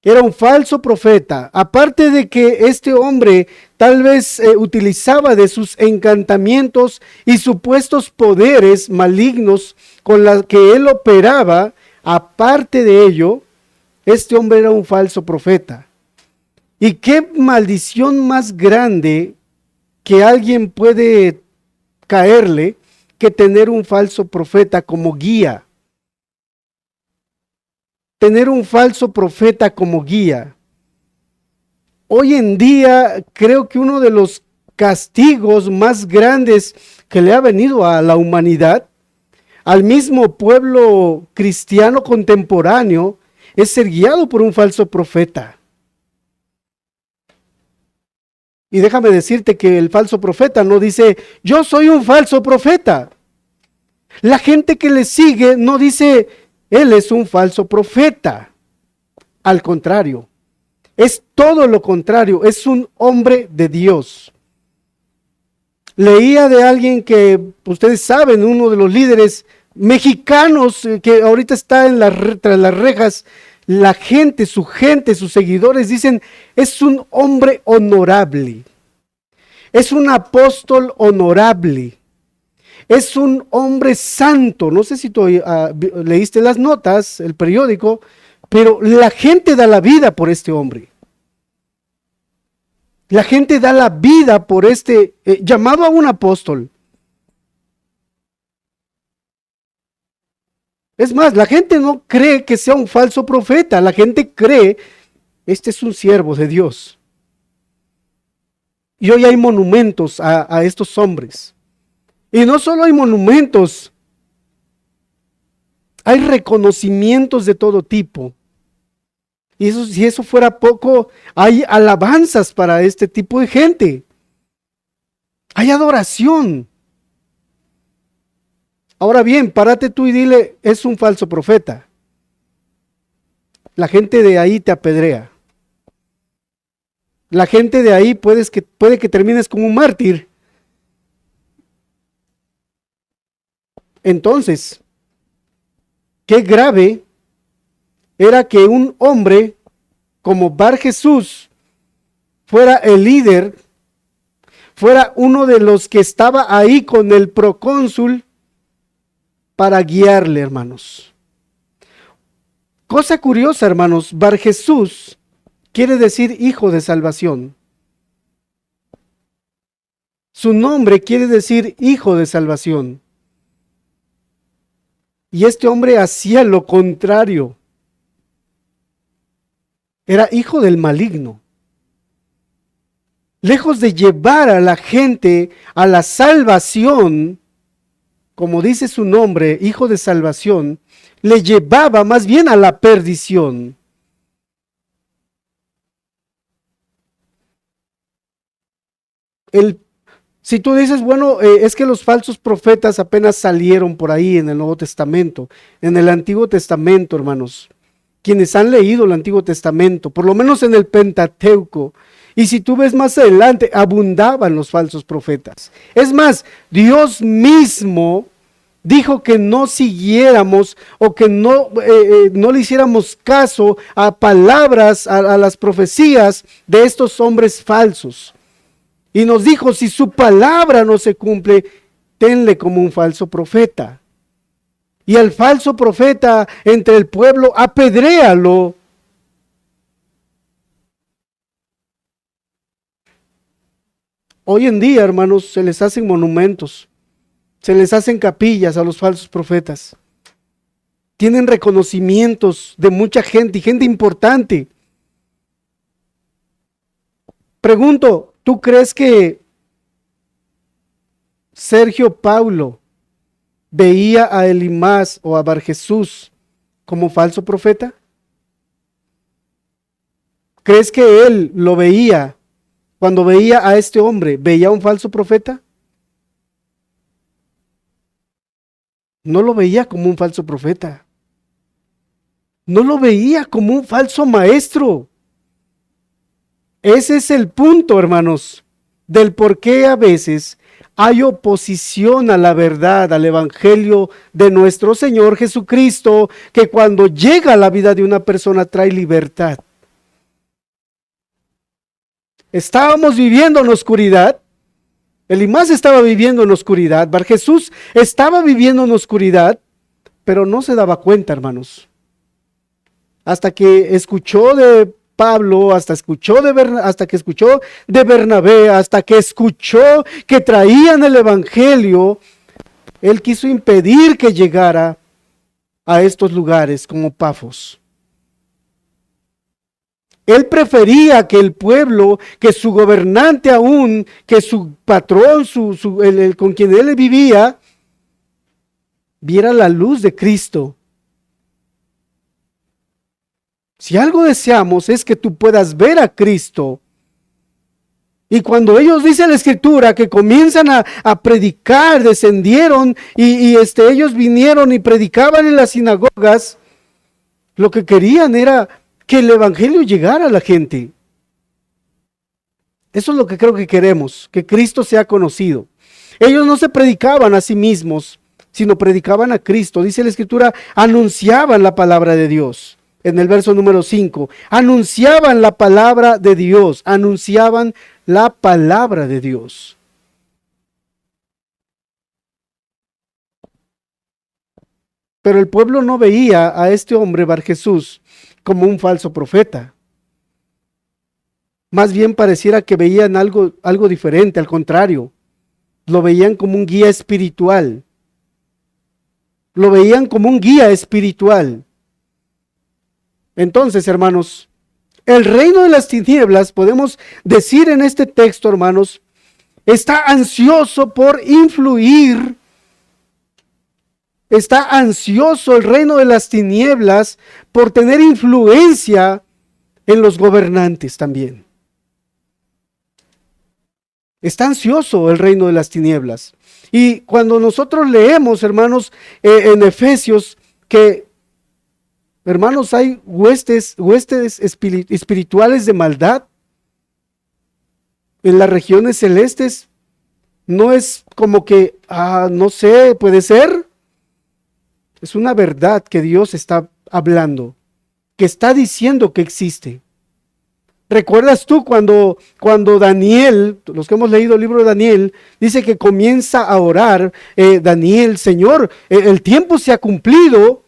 Era un falso profeta. Aparte de que este hombre tal vez utilizaba de sus encantamientos y supuestos poderes malignos con los que él operaba, aparte de ello, este hombre era un falso profeta. Y qué maldición más grande que alguien puede caerle que tener un falso profeta como guía. Tener un falso profeta como guía. Hoy en día creo que uno de los castigos más grandes que le ha venido a la humanidad, al mismo pueblo cristiano contemporáneo, es ser guiado por un falso profeta. Y déjame decirte que el falso profeta no dice, yo soy un falso profeta. La gente que le sigue no dice, él es un falso profeta. Al contrario, es todo lo contrario, es un hombre de Dios. Leía de alguien que, ustedes saben, uno de los líderes mexicanos que ahorita está tras las rejas, la gente, sus seguidores dicen, es un hombre honorable, es un apóstol honorable, es un hombre santo. No sé si tú leíste las notas, el periódico, pero la gente da la vida por este hombre. La gente da la vida por este llamado a un apóstol. Es más, la gente no cree que sea un falso profeta, la gente cree, este es un siervo de Dios. Y hoy hay monumentos a estos hombres. Y no solo hay monumentos, hay reconocimientos de todo tipo. Y eso, si eso fuera poco, hay alabanzas para este tipo de gente. Hay adoración. Ahora bien, párate tú y dile, es un falso profeta. La gente de ahí te apedrea. La gente de ahí puede que termines como un mártir. Entonces, qué grave era que un hombre como Bar Jesús fuera el líder, fuera uno de los que estaba ahí con el procónsul para guiarle, hermanos. Cosa curiosa, hermanos, Bar Jesús quiere decir hijo de salvación. Su nombre quiere decir hijo de salvación. Y este hombre hacía lo contrario. Era hijo del maligno. Lejos de llevar a la gente a la salvación, como dice su nombre, hijo de salvación, le llevaba más bien a la perdición. Si tú dices, bueno, es que los falsos profetas apenas salieron por ahí en el Nuevo Testamento, en el Antiguo Testamento, hermanos, quienes han leído el Antiguo Testamento, por lo menos en el Pentateuco, y si tú ves más adelante, abundaban los falsos profetas. Es más, Dios mismo dijo que no siguiéramos o que no le hiciéramos caso a palabras, a las profecías de estos hombres falsos. Y nos dijo, si su palabra no se cumple, tenle como un falso profeta. Y al falso profeta entre el pueblo, apedréalo. Hoy en día, hermanos, se les hacen monumentos, se les hacen capillas a los falsos profetas. Tienen reconocimientos de mucha gente y gente importante. Pregunto, ¿tú crees que Sergio Paulo veía a Elimás o a Bar Jesús como falso profeta? ¿Crees que él lo veía cuando veía a este hombre? ¿Veía un falso profeta? No lo veía como un falso profeta. No lo veía como un falso maestro. Ese es el punto, hermanos, del por qué a veces hay oposición a la verdad, al evangelio de nuestro Señor Jesucristo, que cuando llega a la vida de una persona trae libertad. Estábamos viviendo en oscuridad. Elimás estaba viviendo en oscuridad. Bar Jesús estaba viviendo en oscuridad, pero no se daba cuenta, hermanos. Hasta que escuchó de Pablo, hasta que escuchó de Bernabé, hasta que escuchó que traían el evangelio, él quiso impedir que llegara a estos lugares como Pafos. Él prefería que el pueblo, que su gobernante aún, que su patrón, el con quien él vivía, viera la luz de Cristo. Si algo deseamos es que tú puedas ver a Cristo. Y cuando ellos, dice la Escritura, que comienzan a predicar, descendieron y ellos vinieron y predicaban en las sinagogas, lo que querían era que el evangelio llegara a la gente. Eso es lo que creo que queremos, que Cristo sea conocido. Ellos no se predicaban a sí mismos, sino predicaban a Cristo. Dice la Escritura, anunciaban la palabra de Dios. En el verso número 5, anunciaban la palabra de Dios, anunciaban la palabra de Dios. Pero el pueblo no veía a este hombre, Bar Jesús, como un falso profeta. Más bien pareciera que veían algo diferente, al contrario, lo veían como un guía espiritual. Lo veían como un guía espiritual. Entonces, hermanos, el reino de las tinieblas, podemos decir en este texto, hermanos, está ansioso por influir. Está ansioso el reino de las tinieblas por tener influencia en los gobernantes también. Está ansioso el reino de las tinieblas. Y cuando nosotros leemos, hermanos, en Efesios, que hermanos, hay huestes espirituales de maldad en las regiones celestes. No es como que, no sé, puede ser. Es una verdad que Dios está hablando, que está diciendo que existe. ¿Recuerdas tú cuando Daniel, los que hemos leído el libro de Daniel, dice que comienza a orar, Daniel, Señor, el tiempo se ha cumplido.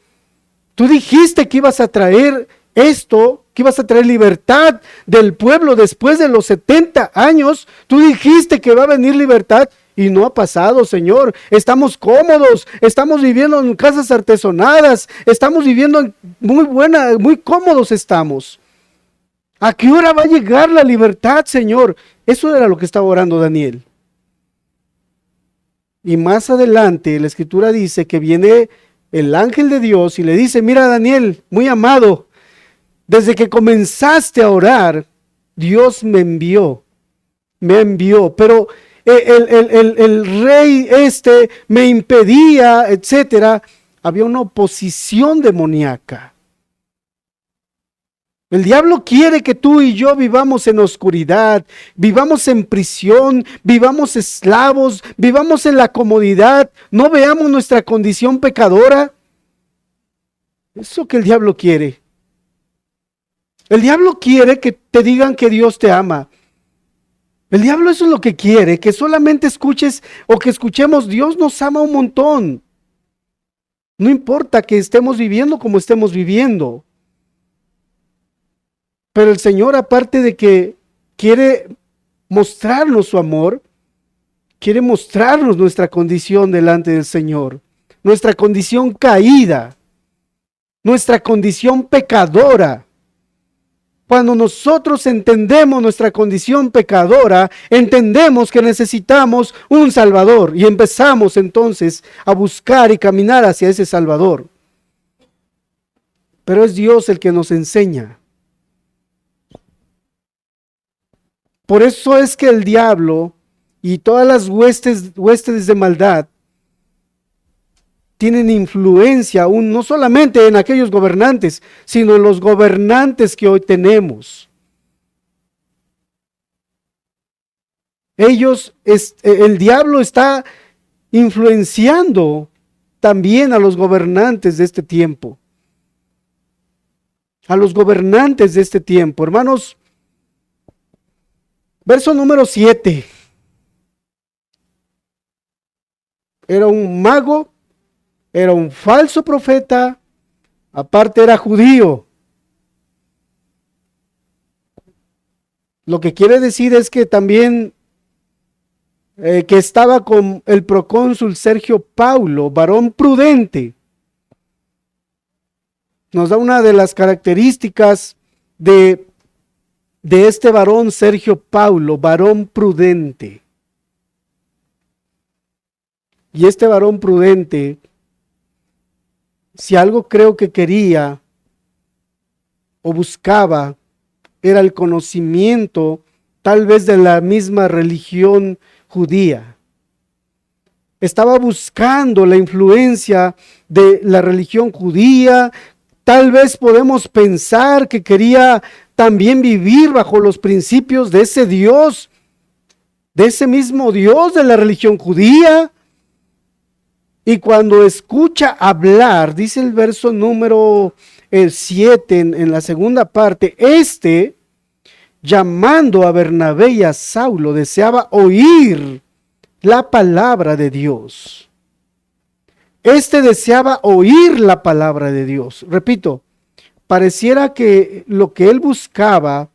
Tú dijiste que ibas a traer esto, que ibas a traer libertad del pueblo después de los 70 años. Tú dijiste que va a venir libertad y no ha pasado, Señor. Estamos cómodos, estamos viviendo en casas artesonadas, estamos viviendo muy cómodos estamos. ¿A qué hora va a llegar la libertad, Señor? Eso era lo que estaba orando Daniel. Y más adelante la escritura dice que viene el ángel de Dios y le dice: mira, Daniel, muy amado, desde que comenzaste a orar, Dios me envió, pero el rey me impedía, etcétera. Había una oposición demoníaca. El diablo quiere que tú y yo vivamos en oscuridad, vivamos en prisión, vivamos esclavos, vivamos en la comodidad, no veamos nuestra condición pecadora. Eso que el diablo quiere. El diablo quiere que te digan que Dios te ama. El diablo eso es lo que quiere, que solamente escuches o que escuchemos: Dios nos ama un montón. No importa que estemos viviendo como estemos viviendo. Pero el Señor, aparte de que quiere mostrarnos su amor, quiere mostrarnos nuestra condición delante del Señor, nuestra condición caída, nuestra condición pecadora. Cuando nosotros entendemos nuestra condición pecadora, entendemos que necesitamos un Salvador y empezamos entonces a buscar y caminar hacia ese Salvador. Pero es Dios el que nos enseña. Por eso es que el diablo y todas las huestes de maldad tienen influencia aún no solamente en aquellos gobernantes, sino en los gobernantes que hoy tenemos. El diablo está influenciando también a los gobernantes de este tiempo. A los gobernantes de este tiempo, hermanos. Verso número 7. Era un mago, era un falso profeta, aparte era judío. Lo que quiere decir es que también que estaba con el procónsul Sergio Paulo, varón prudente. Nos da una de las características de este varón Sergio Paulo, varón prudente. Y este varón prudente, si algo creo que quería o buscaba, era el conocimiento tal vez de la misma religión judía. Estaba buscando la influencia de la religión judía. Tal vez podemos pensar que quería también vivir bajo los principios de ese Dios, de ese mismo Dios de la religión judía. Y cuando escucha hablar, dice el verso número 7 en la segunda parte, llamando a Bernabé y a Saulo, deseaba oír la palabra de Dios. Deseaba oír la palabra de Dios. Repito, pareciera que lo que él buscaba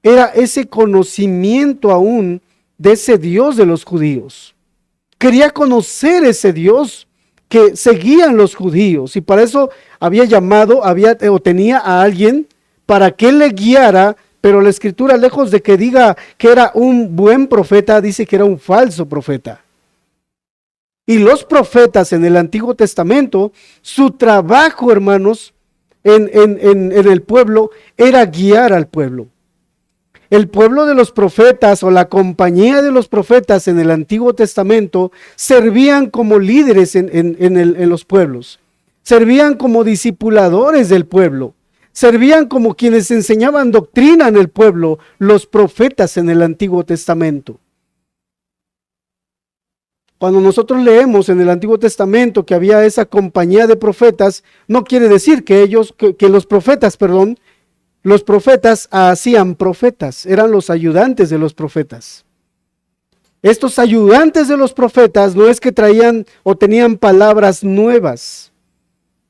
era ese conocimiento aún de ese Dios de los judíos. Quería conocer ese Dios que seguían los judíos, y para eso había llamado, tenía a alguien para que él le guiara, pero la escritura, lejos de que diga que era un buen profeta, dice que era un falso profeta. Y los profetas en el Antiguo Testamento, su trabajo, hermanos, en el pueblo era guiar al pueblo. El pueblo de los profetas o la compañía de los profetas en el Antiguo Testamento servían como líderes en los pueblos, servían como discipuladores del pueblo, servían como quienes enseñaban doctrina en el pueblo, los profetas en el Antiguo Testamento. Cuando nosotros leemos en el Antiguo Testamento que había esa compañía de profetas, no quiere decir que los profetas hacían profetas, eran los ayudantes de los profetas. Estos ayudantes de los profetas no es que traían o tenían palabras nuevas.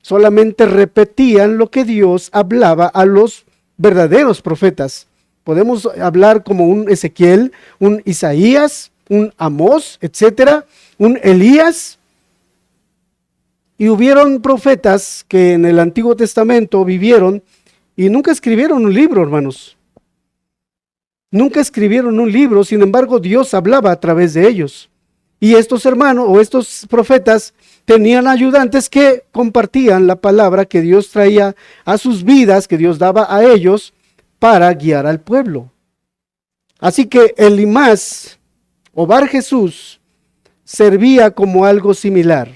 solamente repetían lo que Dios hablaba a los verdaderos profetas. Podemos hablar como un Ezequiel, un Isaías, un Amós, etcétera, un Elías. Y hubieron profetas que en el Antiguo Testamento vivieron y nunca escribieron un libro, hermanos. Nunca escribieron un libro, sin embargo, Dios hablaba a través de ellos. Y estos hermanos o estos profetas tenían ayudantes que compartían la palabra que Dios traía a sus vidas, que Dios daba a ellos para guiar al pueblo. Así que Elimas o Bar Jesús servía como algo similar,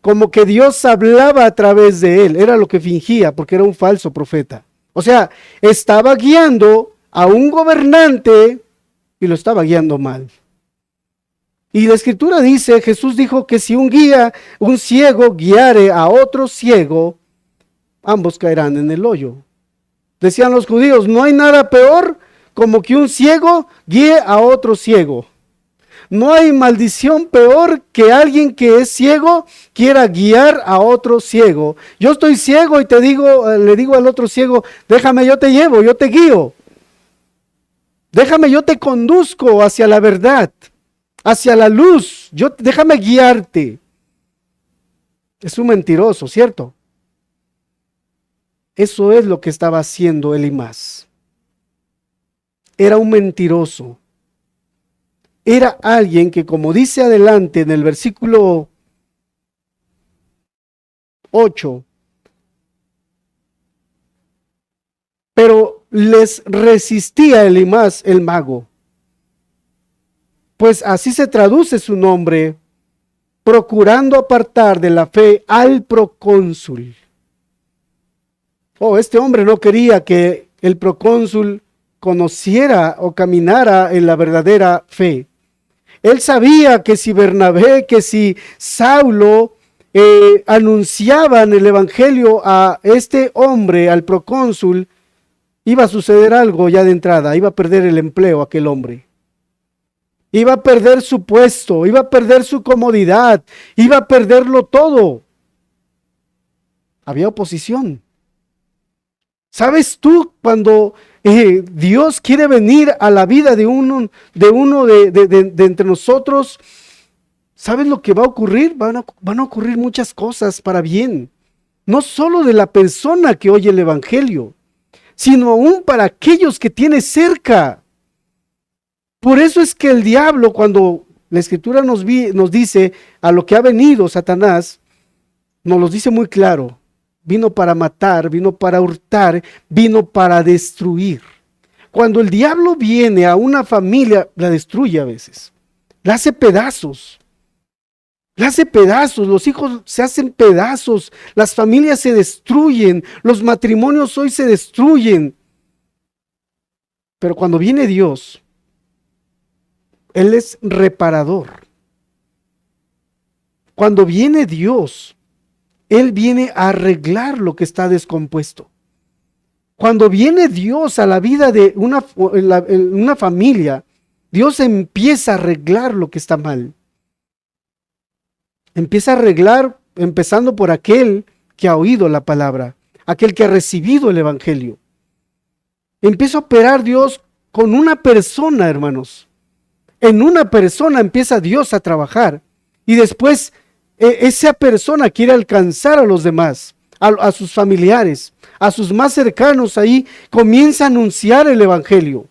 como que Dios hablaba a través de él, era lo que fingía porque era un falso profeta. O sea, estaba guiando a un gobernante y lo estaba guiando mal. Y la escritura dice, Jesús dijo que si un ciego guiare a otro ciego, ambos caerán en el hoyo. Decían los judíos, no hay nada peor como que un ciego guíe a otro ciego. No hay maldición peor que alguien que es ciego quiera guiar a otro ciego. Yo estoy ciego y le digo al otro ciego, déjame, yo te llevo, yo te guío. Déjame, yo te conduzco hacia la verdad, hacia la luz. Déjame guiarte. Es un mentiroso, ¿cierto? Eso es lo que estaba haciendo Elimas. Era un mentiroso. Era alguien que, como dice adelante en el versículo 8, pero les resistía Elimas el mago, pues así se traduce su nombre, procurando apartar de la fe al procónsul. Este hombre no quería que el procónsul conociera o caminara en la verdadera fe. Él sabía que si Bernabé, que si Saulo anunciaban el evangelio a este hombre, al procónsul, iba a suceder algo ya de entrada, iba a perder el empleo aquel hombre. Iba a perder su puesto, iba a perder su comodidad, iba a perderlo todo. Había oposición. ¿Sabes tú cuando Dios quiere venir a la vida de uno de entre nosotros? ¿Sabes lo que va a ocurrir? Van a ocurrir muchas cosas para bien. No solo de la persona que oye el evangelio, sino aún para aquellos que tiene cerca. Por eso es que el diablo, cuando la escritura nos dice a lo que ha venido Satanás, nos lo dice muy claro. Vino para matar, vino para hurtar, vino para destruir. Cuando el diablo viene a una familia, la destruye a veces. La hace pedazos. La hace pedazos, los hijos se hacen pedazos, las familias se destruyen, los matrimonios hoy se destruyen. Pero cuando viene Dios, Él es reparador. Cuando viene Dios, Él viene a arreglar lo que está descompuesto. Cuando viene Dios a la vida de una familia, Dios empieza a arreglar lo que está mal. Empieza a arreglar empezando por aquel que ha oído la palabra, aquel que ha recibido el evangelio. Empieza a operar Dios con una persona, hermanos. En una persona empieza Dios a trabajar y después esa persona quiere alcanzar a los demás, a sus familiares, a sus más cercanos. Ahí comienza a anunciar el evangelio.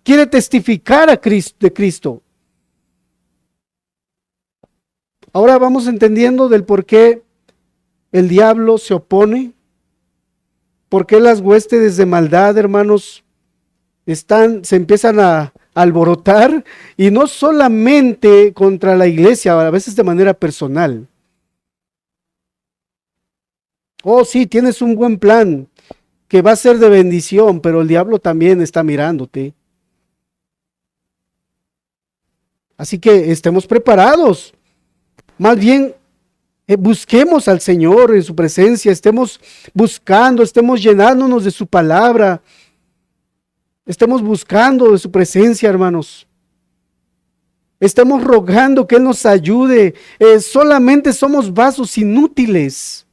Quiere testificar de Cristo. Ahora vamos entendiendo del por qué el diablo se opone, por qué las huestes de maldad, hermanos, se empiezan a alborotar, y no solamente contra la iglesia, a veces de manera personal. Sí, tienes un buen plan que va a ser de bendición, pero el diablo también está mirándote. Así que estemos preparados. Más bien, busquemos al Señor en su presencia, estemos buscando, estemos llenándonos de su palabra, estemos buscando de su presencia, hermanos. Estemos rogando que Él nos ayude. Solamente somos vasos inútiles.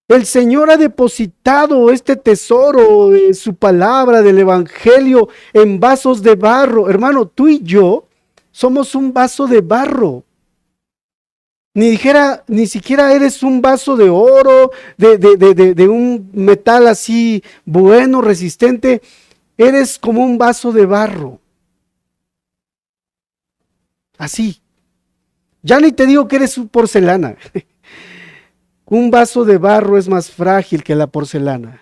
El Señor ha depositado este tesoro de su palabra, del Evangelio, en vasos de barro. Hermano, tú y yo somos un vaso de barro. Ni siquiera eres un vaso de oro, de un metal así bueno, resistente. Eres como un vaso de barro. Así. Ya ni te digo que eres un porcelana. Un vaso de barro es más frágil que la porcelana.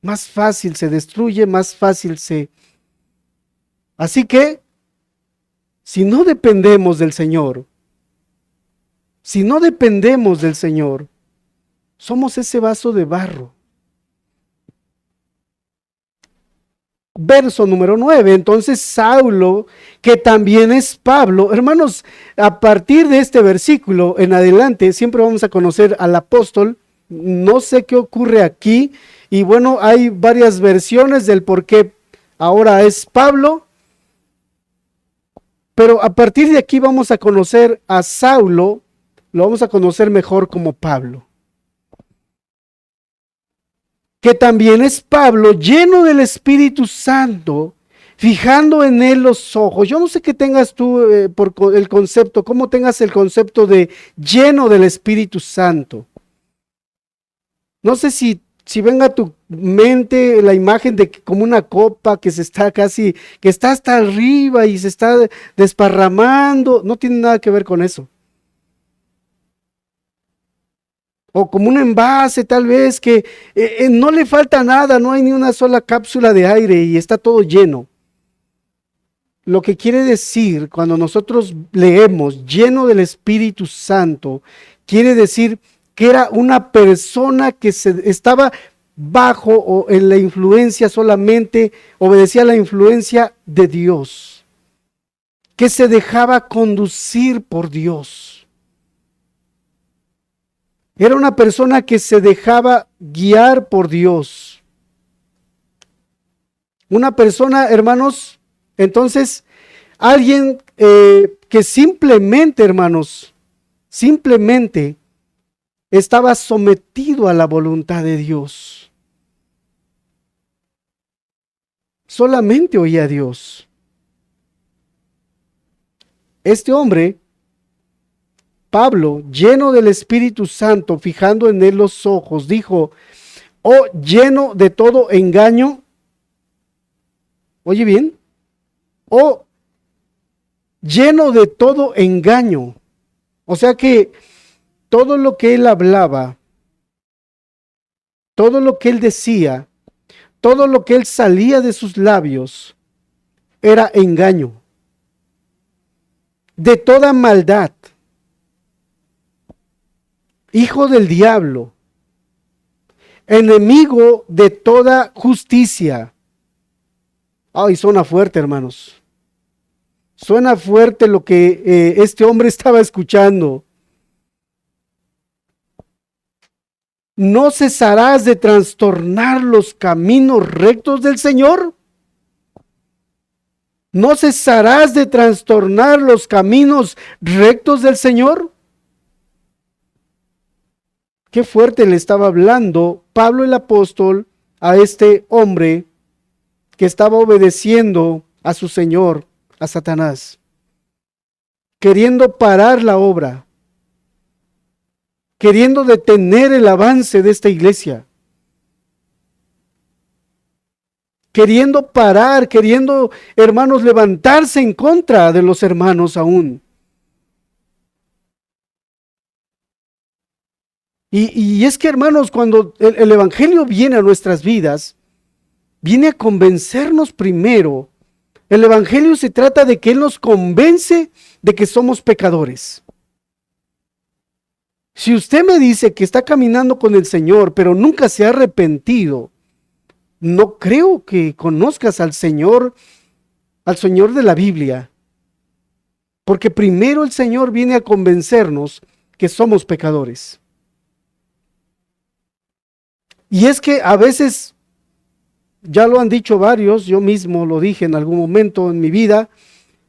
Más fácil se destruye, más fácil se... Así que, si no dependemos del Señor, si no dependemos del Señor, somos ese vaso de barro. Verso número 9. Entonces Saulo, que también es Pablo, hermanos, a partir de este versículo en adelante, siempre vamos a conocer al apóstol. No sé qué ocurre aquí, y bueno, hay varias versiones del por qué ahora es Pablo, pero a partir de aquí vamos a conocer a Saulo, lo vamos a conocer mejor como Pablo. Que también es Pablo, lleno del Espíritu Santo, fijando en él los ojos. Yo no sé qué tengas tú por el concepto, cómo tengas el concepto de lleno del Espíritu Santo. No sé si venga a tu mente la imagen de como una copa que se está casi, que está hasta arriba y se está desparramando. No tiene nada que ver con eso. O como un envase tal vez que no le falta nada, no hay ni una sola cápsula de aire y está todo lleno. Lo que quiere decir cuando nosotros leemos lleno del Espíritu Santo, quiere decir que era una persona que estaba bajo o en la influencia solamente, obedecía a la influencia de Dios, que se dejaba conducir por Dios. Era una persona que se dejaba guiar por Dios. Una persona, hermanos, entonces, alguien que simplemente, hermanos, simplemente estaba sometido a la voluntad de Dios. Solamente oía a Dios. Este hombre, Pablo, lleno del Espíritu Santo, fijando en él los ojos, dijo, oh, lleno de todo engaño. Oye bien, oh, lleno de todo engaño. O sea que todo lo que él hablaba, todo lo que él decía, todo lo que él salía de sus labios, era engaño. De toda maldad. Hijo del diablo, enemigo de toda justicia. Ay, suena fuerte, hermanos. Suena fuerte lo que este hombre estaba escuchando. ¿No cesarás de trastornar los caminos rectos del Señor? ¿No cesarás de trastornar los caminos rectos del Señor? Qué fuerte le estaba hablando Pablo el apóstol a este hombre que estaba obedeciendo a su Señor, a Satanás, queriendo parar la obra, queriendo detener el avance de esta iglesia, queriendo parar, queriendo, hermanos, levantarse en contra de los hermanos aún. Y es que, hermanos, cuando el Evangelio viene a nuestras vidas, viene a convencernos primero. El Evangelio se trata de que Él nos convence de que somos pecadores. Si usted me dice que está caminando con el Señor, pero nunca se ha arrepentido, no creo que conozcas al Señor de la Biblia. Porque primero el Señor viene a convencernos que somos pecadores. Y es que a veces, ya lo han dicho varios, yo mismo lo dije en algún momento en mi vida,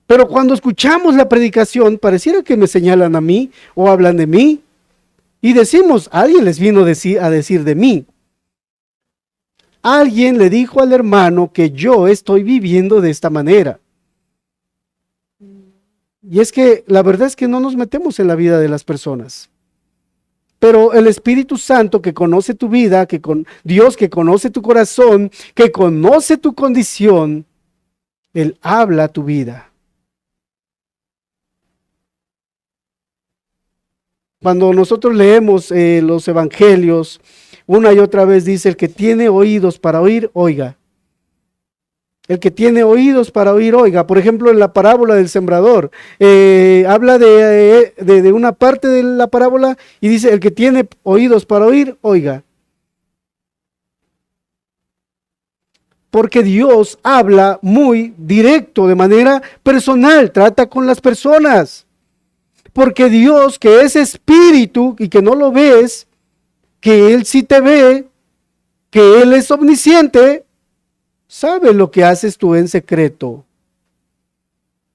pero cuando escuchamos la predicación, pareciera que me señalan a mí o hablan de mí. Y decimos, alguien les vino a decir de mí. Alguien le dijo al hermano que yo estoy viviendo de esta manera. Y es que la verdad es que no nos metemos en la vida de las personas. Pero el Espíritu Santo que conoce tu vida, Dios que conoce tu corazón, que conoce tu condición, Él habla a tu vida. Cuando nosotros leemos los evangelios, una y otra vez dice, el que tiene oídos para oír, oiga. El que tiene oídos para oír, oiga. Por ejemplo, en la parábola del sembrador, habla de una parte de la parábola y dice, el que tiene oídos para oír, oiga. Porque Dios habla muy directo, de manera personal, trata con las personas. Porque Dios, que es espíritu y que no lo ves, que Él sí te ve, que Él es omnisciente, sabe lo que haces tú en secreto.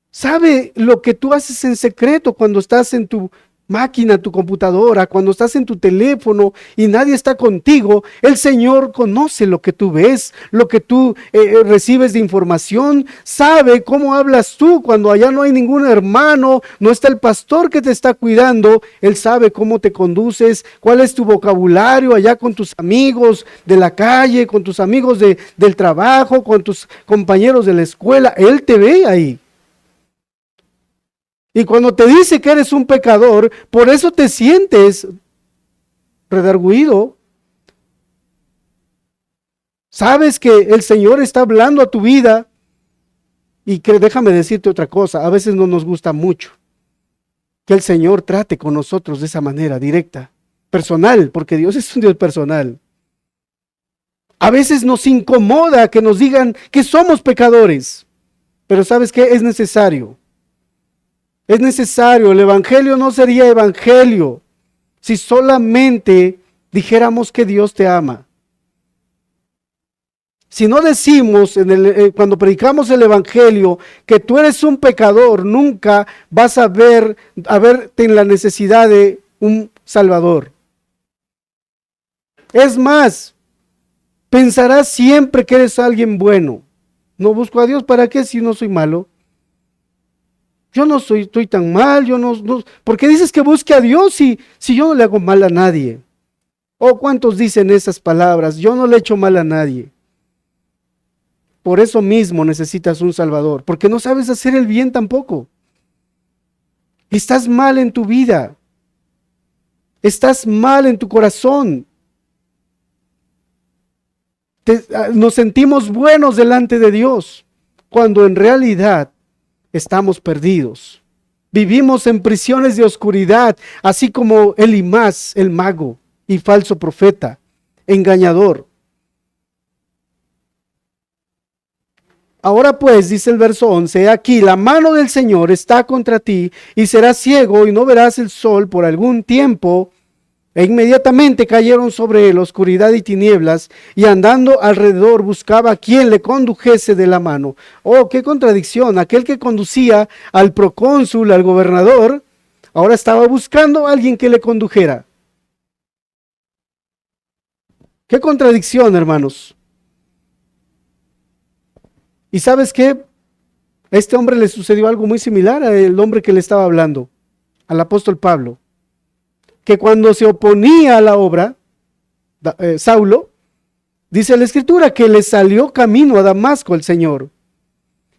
Sabe lo que tú haces en secreto cuando estás en tu máquina, tu computadora, cuando estás en tu teléfono y nadie está contigo. El Señor conoce lo que tú ves, lo que tú recibes de información, sabe cómo hablas tú cuando allá no hay ningún hermano, no está el pastor que te está cuidando. Él sabe cómo te conduces, cuál es tu vocabulario allá con tus amigos de la calle, con tus amigos del trabajo, con tus compañeros de la escuela. Él te ve ahí. Y cuando te dice que eres un pecador, por eso te sientes redarguido. Sabes que el Señor está hablando a tu vida. Y que déjame decirte otra cosa, a veces no nos gusta mucho que el Señor trate con nosotros de esa manera directa, personal, porque Dios es un Dios personal. A veces nos incomoda que nos digan que somos pecadores, pero ¿sabes qué? Es necesario. Es necesario, el evangelio no sería evangelio si solamente dijéramos que Dios te ama. Si no decimos cuando predicamos el evangelio que tú eres un pecador, nunca vas a verte en la necesidad de un Salvador. Es más, pensarás siempre que eres alguien bueno. No busco a Dios, ¿para qué si no soy malo? Yo no estoy tan mal, ¿por qué dices que busque a Dios si yo no le hago mal a nadie? ¿O cuántos dicen esas palabras? Yo no le echo mal a nadie. Por eso mismo necesitas un Salvador, porque no sabes hacer el bien tampoco. Estás mal en tu vida. Estás mal en tu corazón. Nos sentimos buenos delante de Dios, cuando en realidad estamos perdidos. Vivimos en prisiones de oscuridad, así como Elimás, el mago y falso profeta, engañador. Ahora pues, dice el verso 11, aquí la mano del Señor está contra ti y serás ciego y no verás el sol por algún tiempo. E inmediatamente cayeron sobre él oscuridad y tinieblas, y andando alrededor buscaba a quien le condujese de la mano. Oh, qué contradicción. Aquel que conducía al procónsul, al gobernador, ahora estaba buscando a alguien que le condujera. Qué contradicción, hermanos. ¿Y sabes qué? A este hombre le sucedió algo muy similar al hombre que le estaba hablando, al apóstol Pablo. Que cuando se oponía a la obra, Saulo, dice la escritura que le salió camino a Damasco el Señor.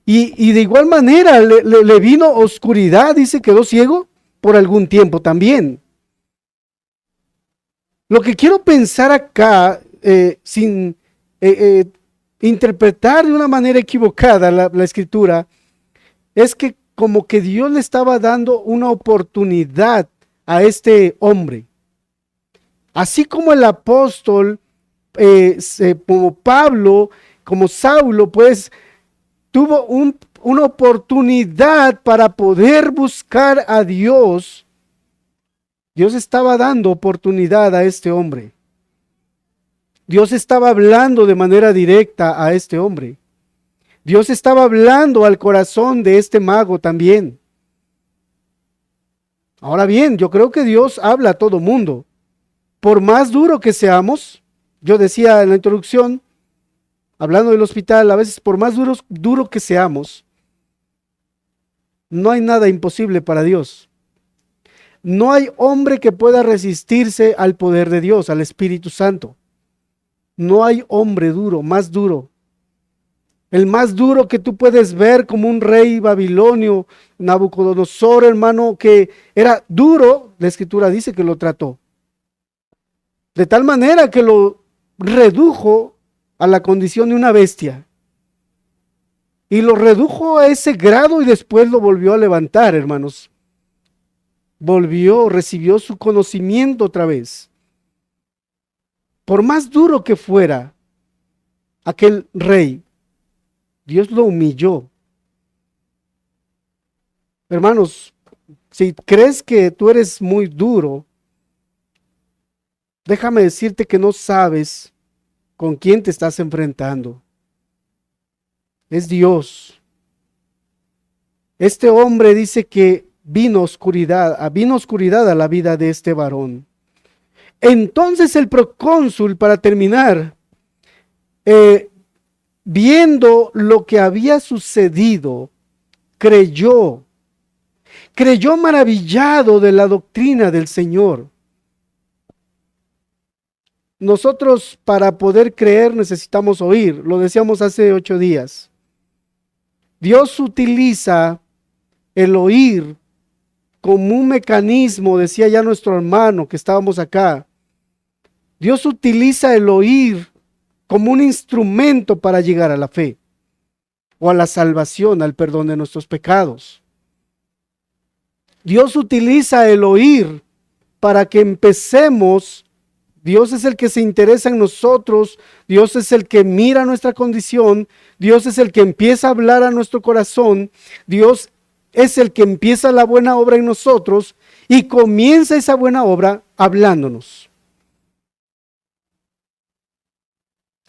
Y de igual manera le vino oscuridad, dice, quedó ciego por algún tiempo también. Lo que quiero pensar acá, sin interpretar de una manera equivocada la escritura, es que como que Dios le estaba dando una oportunidad a este hombre. Así como el apóstol, como Pablo, como Saulo, pues tuvo una oportunidad para poder buscar a Dios. Dios estaba dando oportunidad a este hombre. Dios estaba hablando de manera directa a este hombre. Dios estaba hablando al corazón de este mago también. Ahora bien, yo creo que Dios habla a todo mundo, por más duro que seamos, yo decía en la introducción, hablando del hospital, a veces por más duro que seamos, no hay nada imposible para Dios. No hay hombre que pueda resistirse al poder de Dios, al Espíritu Santo. No hay hombre duro, más duro. El más duro que tú puedes ver como un rey babilonio, Nabucodonosor, hermano, que era duro, la Escritura dice que lo trató. De tal manera que lo redujo a la condición de una bestia. Y lo redujo a ese grado y después lo volvió a levantar, hermanos. Recibió su conocimiento otra vez. Por más duro que fuera aquel rey, Dios lo humilló. Hermanos, si crees que tú eres muy duro, déjame decirte que no sabes con quién te estás enfrentando. Es Dios. Este hombre dice que vino oscuridad a la vida de este varón. Entonces el procónsul, para terminar, viendo lo que había sucedido, creyó maravillado de la doctrina del Señor. Nosotros para poder creer necesitamos oír, lo decíamos hace 8 días. Dios utiliza el oír como un mecanismo, decía ya nuestro hermano que estábamos acá. Dios utiliza el oír como un instrumento para llegar a la fe o a la salvación, al perdón de nuestros pecados. Dios utiliza el oír para que empecemos. Dios es el que se interesa en nosotros, Dios es el que mira nuestra condición, Dios es el que empieza a hablar a nuestro corazón, Dios es el que empieza la buena obra en nosotros y comienza esa buena obra hablándonos.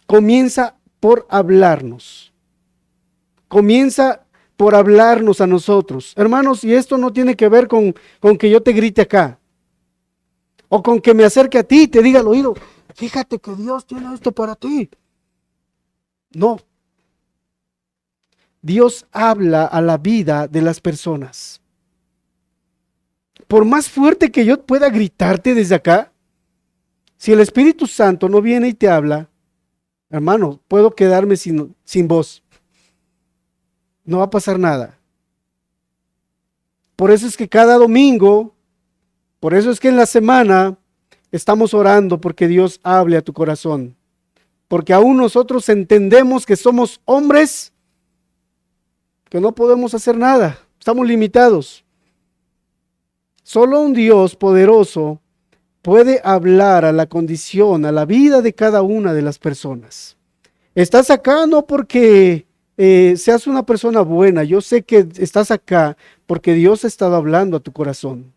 Comienza por hablarnos. Comienza por hablarnos a nosotros. Hermanos, y esto no tiene que ver con que yo te grite acá. O con que me acerque a ti y te diga al oído, fíjate que Dios tiene esto para ti. No. Dios habla a la vida de las personas. Por más fuerte que yo pueda gritarte desde acá, si el Espíritu Santo no viene y te habla, hermano, puedo quedarme sin voz. No va a pasar nada. Por eso es que cada domingo, por eso es que en la semana estamos orando porque Dios hable a tu corazón. Porque aún nosotros entendemos que somos hombres que no podemos hacer nada. Estamos limitados. Solo un Dios poderoso puede hablar a la condición, a la vida de cada una de las personas. Estás acá no porque seas una persona buena. Yo sé que estás acá porque Dios ha estado hablando a tu corazón.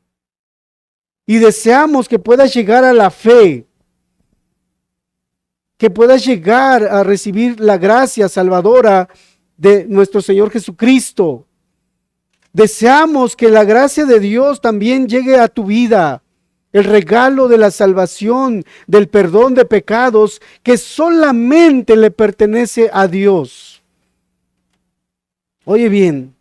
Y deseamos que puedas llegar a la fe, que puedas llegar a recibir la gracia salvadora de nuestro Señor Jesucristo. Deseamos que la gracia de Dios también llegue a tu vida, el regalo de la salvación, del perdón de pecados, que solamente le pertenece a Dios. Oye bien,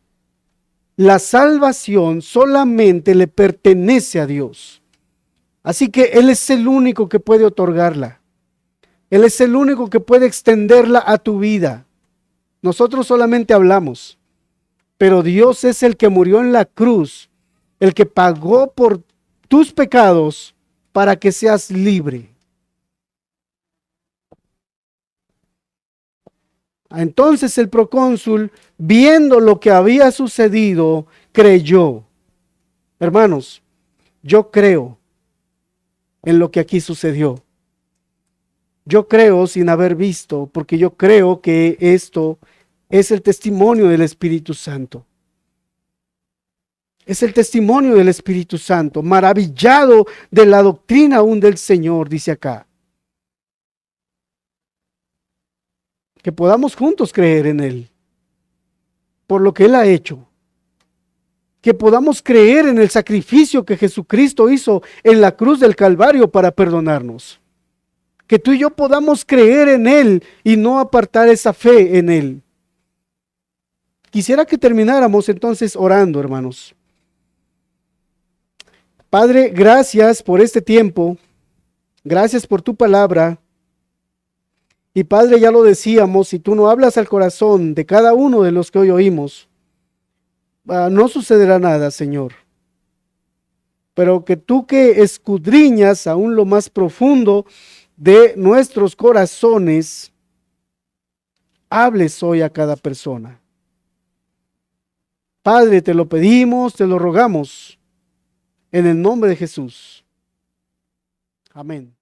la salvación solamente le pertenece a Dios. Así que Él es el único que puede otorgarla. Él es el único que puede extenderla a tu vida. Nosotros solamente hablamos, pero Dios es el que murió en la cruz, el que pagó por tus pecados para que seas libre. Entonces el procónsul, viendo lo que había sucedido, creyó. Hermanos, yo creo en lo que aquí sucedió. Yo creo sin haber visto, porque yo creo que esto es el testimonio del Espíritu Santo. Es el testimonio del Espíritu Santo, maravillado de la doctrina aún del Señor, dice acá. Que podamos juntos creer en Él, por lo que Él ha hecho. que podamos creer en el sacrificio que Jesucristo hizo en la cruz del Calvario para perdonarnos. Que tú y yo podamos creer en Él y no apartar esa fe en Él. Quisiera que termináramos entonces orando, hermanos. Padre, gracias por este tiempo. Gracias por tu palabra. Y Padre, ya lo decíamos, si tú no hablas al corazón de cada uno de los que hoy oímos, no sucederá nada, Señor. Pero que tú que escudriñas aún lo más profundo de nuestros corazones, hables hoy a cada persona. Padre, te lo pedimos, te lo rogamos, en el nombre de Jesús. Amén.